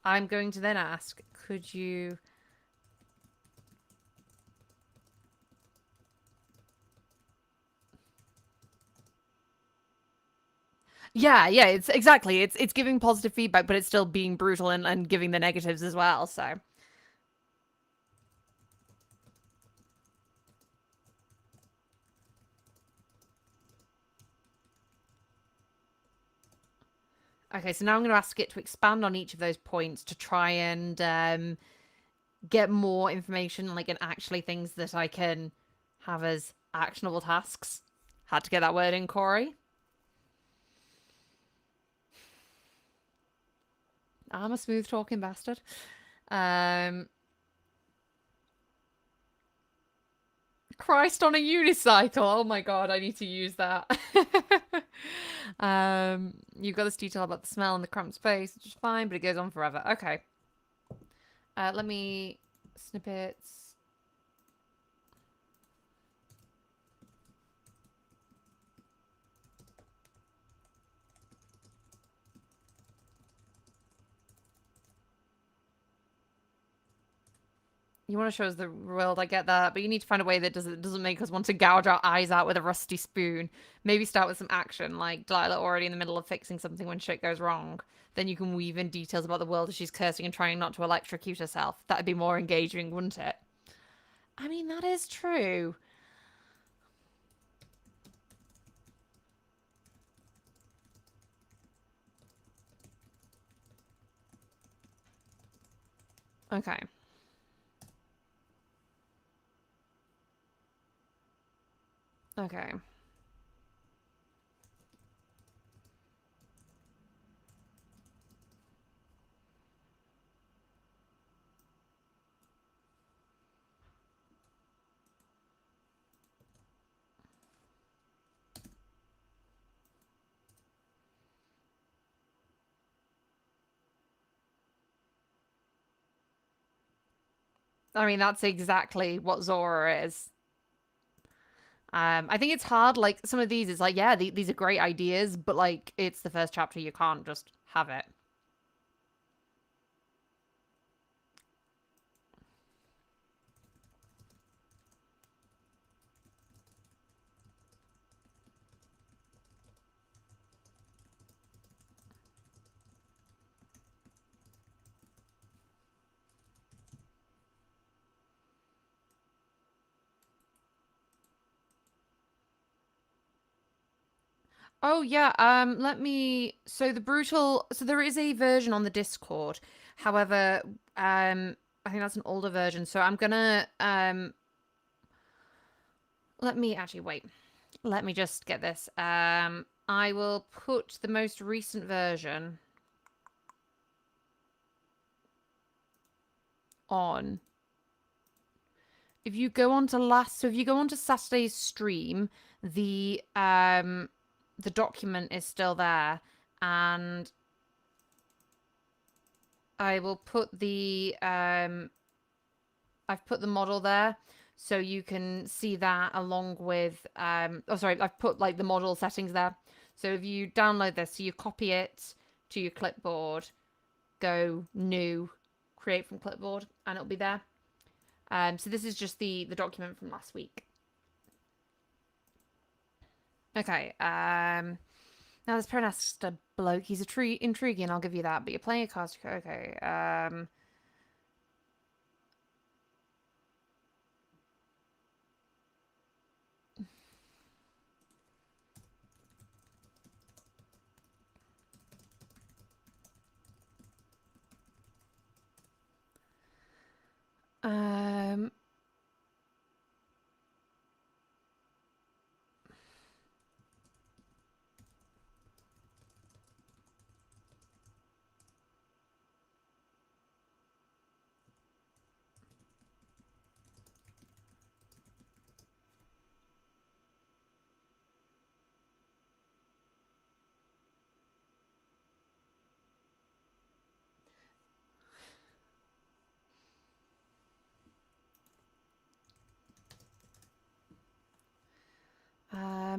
I'm going to then ask, could you? Yeah, yeah, it's exactly. It's giving positive feedback, but it's still being brutal and giving the negatives as well. So okay, so now I'm going to ask it to expand on each of those points to try and get more information, like and actually things that I can have as actionable tasks. Had to get that word in, Corey. I'm a smooth talking bastard. Um, Christ on a unicycle. Oh my god, I need to use that. You've got this detail about the smell and the cramped space, which is fine, but it goes on forever. Okay. Let me snippets. You want to show us the world, I get that, but you need to find a way that doesn't make us want to gouge our eyes out with a rusty spoon. Maybe start with some action, like Delilah already in the middle of fixing something when shit goes wrong. Then you can weave in details about the world as she's cursing and trying not to electrocute herself. That'd be more engaging, wouldn't it? I mean, that is true. Okay. Okay. I mean, that's exactly what Zora is. I think it's hard. Like some of these, it's like, yeah, these are great ideas, but like it's the first chapter. You can't just have it. Oh yeah, let me so the brutal so there is a version on the Discord. However, I think that's an older version. So I'm gonna let me actually wait. Let me just get this. I will put the most recent version on. If you go on to last so if you go on to Saturday's stream, the document is still there and I will put the I've put the model there so you can see that along with oh sorry, I've put like the model settings there. So if you download this, so you copy it to your clipboard, go new, create from clipboard, and it'll be there. So this is just the document from last week. Okay. Now this pronounced a bloke. He's intriguing. I'll give you that. But you're playing a card. Okay. Um.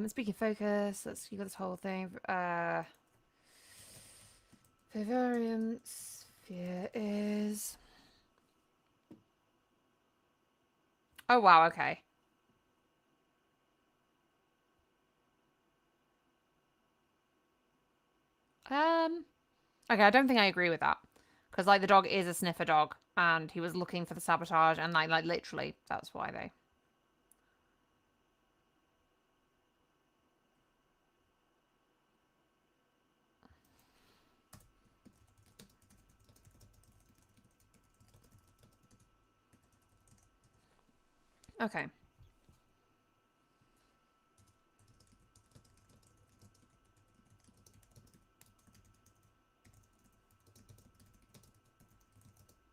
Speaking of focus, you got this whole thing. Variance sphere is. Oh wow. Okay. Um. Okay. I don't think I agree with that because like the dog is a sniffer dog, and he was looking for the sabotage, and like literally that's why they. Okay.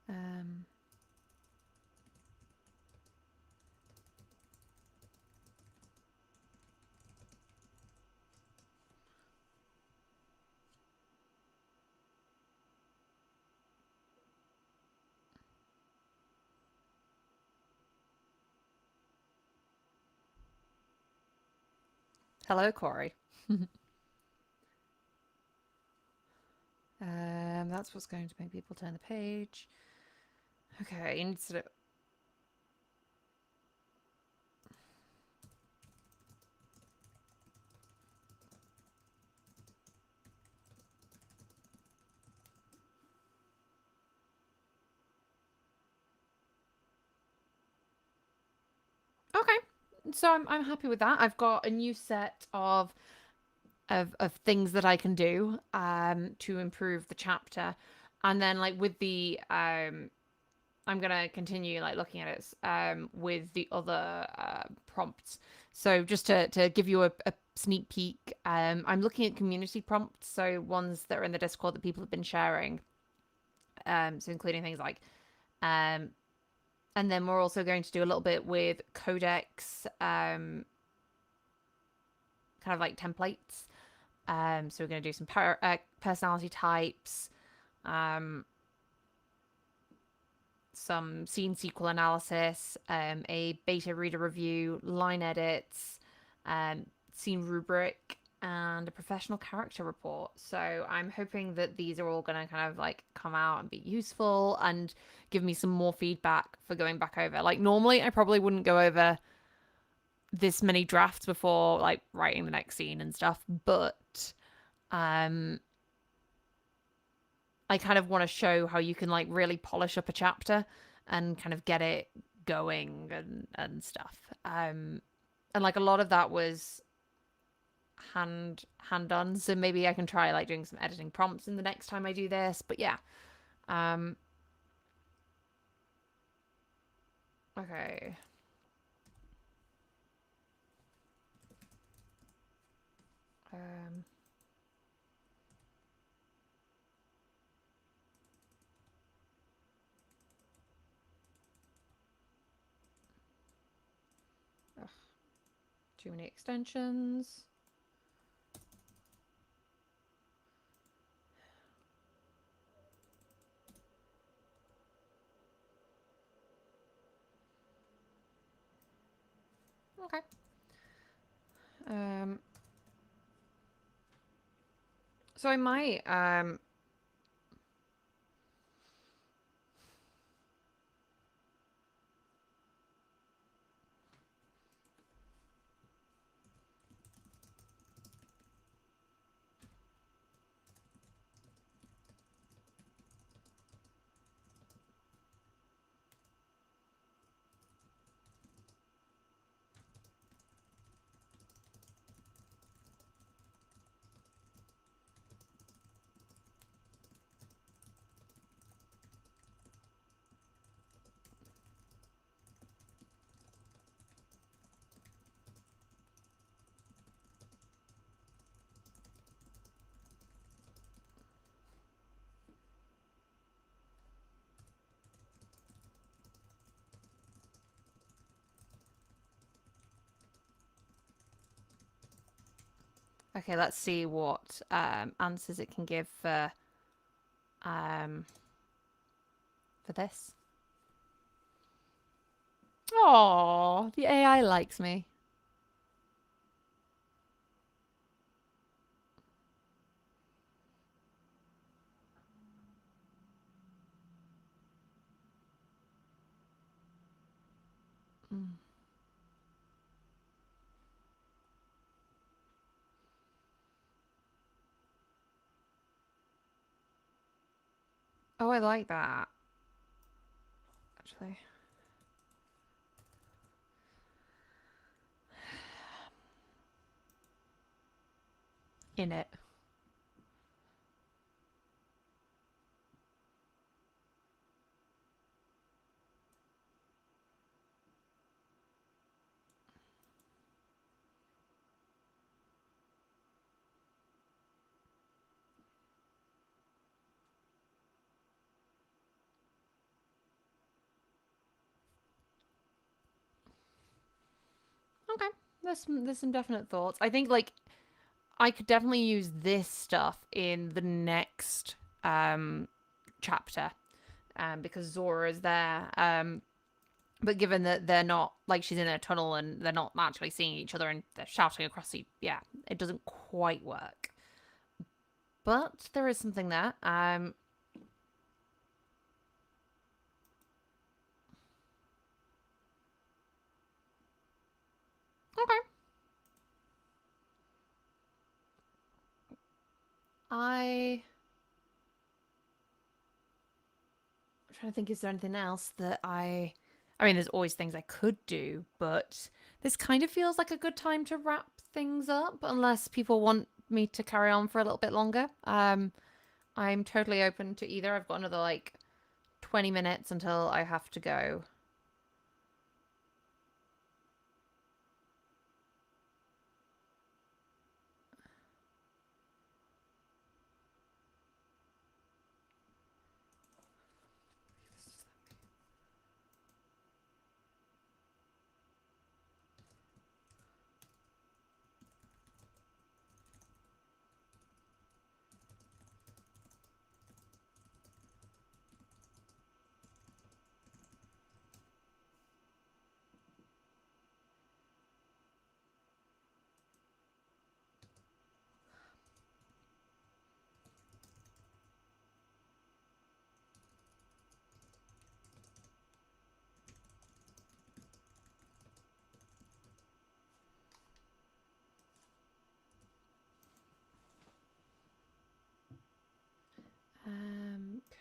Um. Hello, Corey. That's what's going to make people turn the page. Okay, you need to. Okay, so I'm happy with that. I've got a new set of things that I can do to improve the chapter, and then like with the I'm gonna continue like looking at it with the other prompts. So just to give you a sneak peek, I'm looking at community prompts, so ones that are in the Discord that people have been sharing. So including things like um, and then we're also going to do a little bit with codex, kind of like templates. So we're going to do some personality types, um, some scene sequel analysis, a beta reader review, line edits, scene rubric, and a professional character report. So I'm hoping that these are all going to kind of like come out and be useful and give me some more feedback for going back over. Like normally I probably wouldn't go over this many drafts before like writing the next scene and stuff, but um I kind of want to show how you can like really polish up a chapter and kind of get it going and stuff. And like a lot of that was hand done, so maybe I can try like doing some editing prompts in the next time I do this. But yeah. Um okay. Um ugh, too many extensions. Okay. Um so I might Okay, let's see what answers it can give um for this. Oh, the AI likes me. Mm. Oh, I like that. Actually, in it. Okay, there's some definite thoughts. I think like I could definitely use this stuff in the next chapter, because Zora's there. But given that they're not like she's in a tunnel and they're not actually seeing each other and they're shouting across the yeah, it doesn't quite work. But there is something there. Okay. I I'm trying to think, is there anything else that I mean, there's always things I could do, but this kind of feels like a good time to wrap things up, unless people want me to carry on for a little bit longer. I'm totally open to either. I've got another like 20 minutes until I have to go.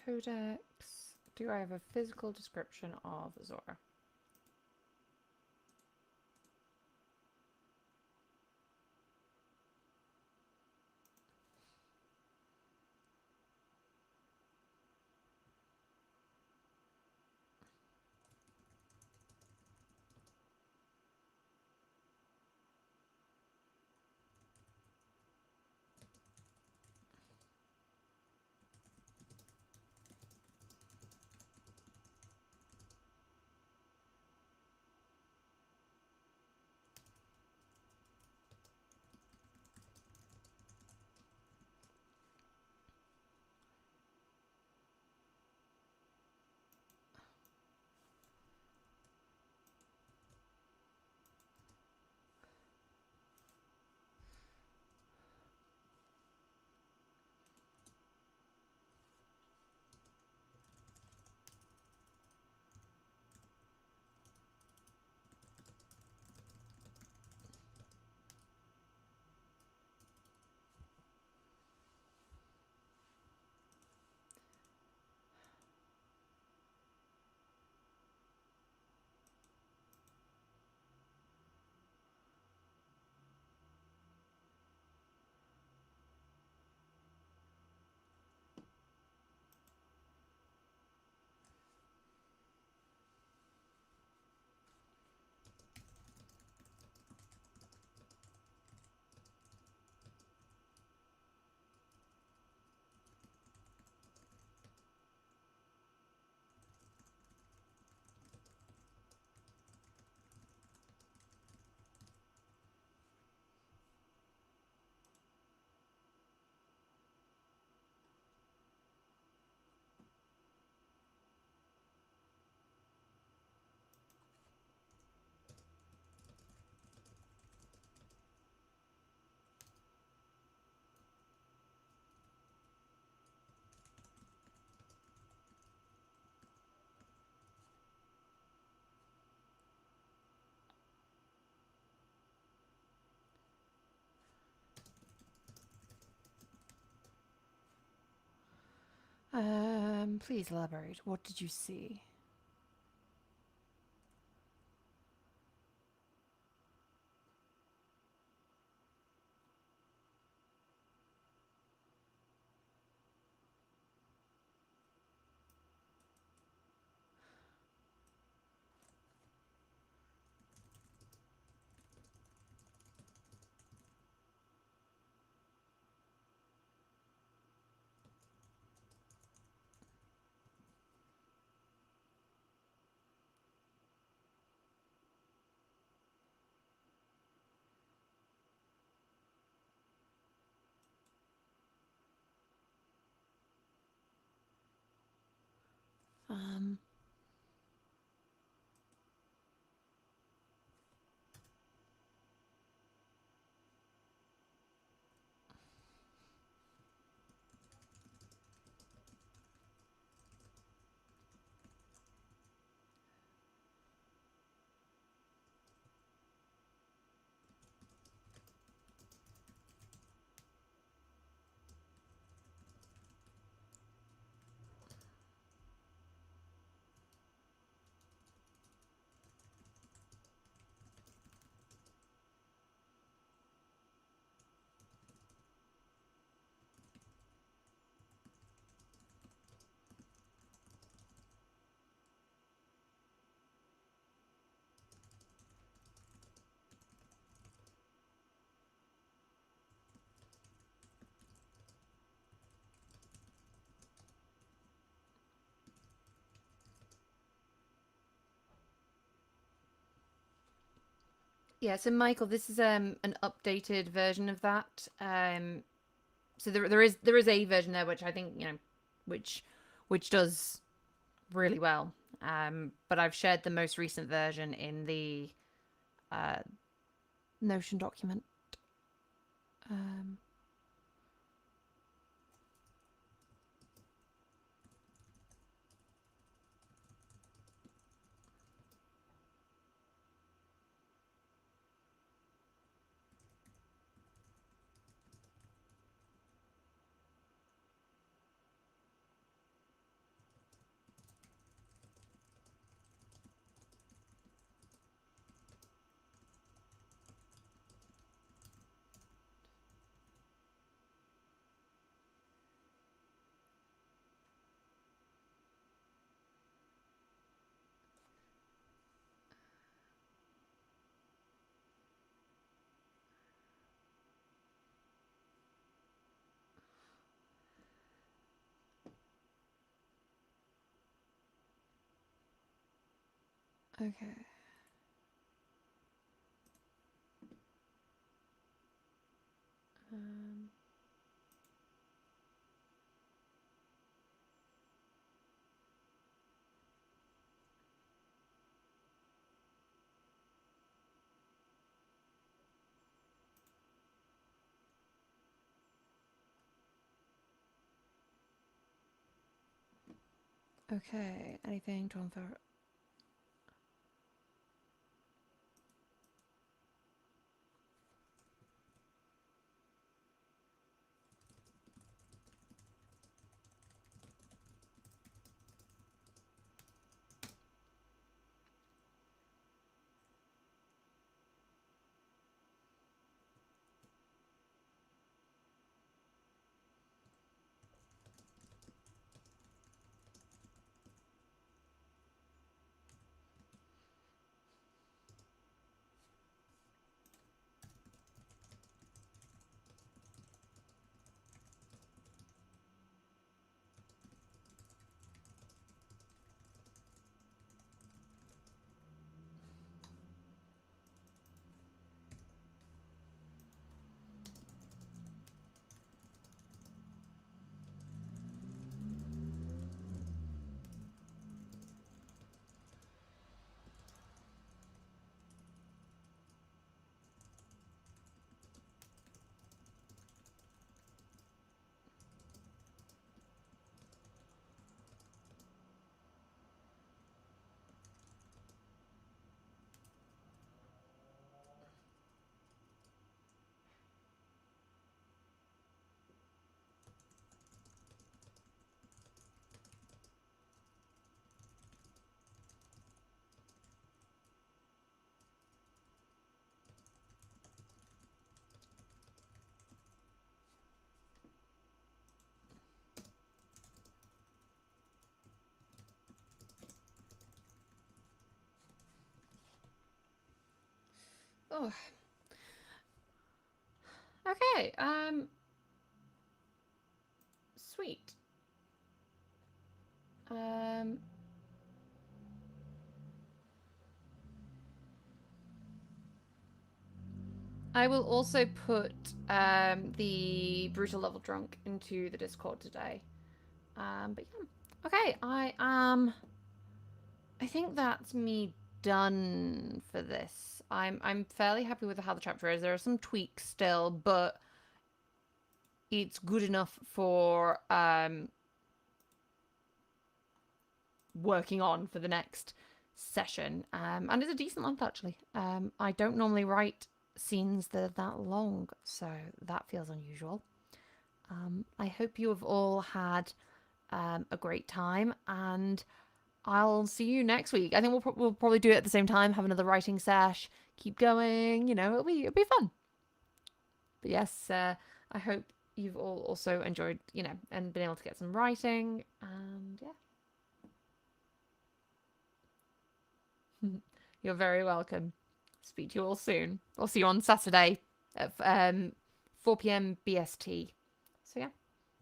Codex. Do I have a physical description of Zora? Please elaborate. What did you see? Um, yeah, so Michael, this is an updated version of that. So there is a version there which I think, which which does really well. But I've shared the most recent version in the uh, Notion document. Um, okay. Um, okay. Anything to unfair? Oh. Okay. Sweet. I will also put the brutal level drunk into the Discord today. But yeah. Okay, I think that's me done for this. I'm fairly happy with how the chapter is. There are some tweaks still, but it's good enough for working on for the next session. And it's a decent length actually. I don't normally write scenes that are that long, so that feels unusual. I hope you have all had a great time, and I'll see you next week. I think we'll probably do it at the same time. Have another writing sesh. Keep going. You know, it'll be fun. But yes, I hope you've all also enjoyed, and been able to get some writing. And yeah, you're very welcome. Speak to you all soon. I'll see you on Saturday at 4 p.m. BST. So yeah.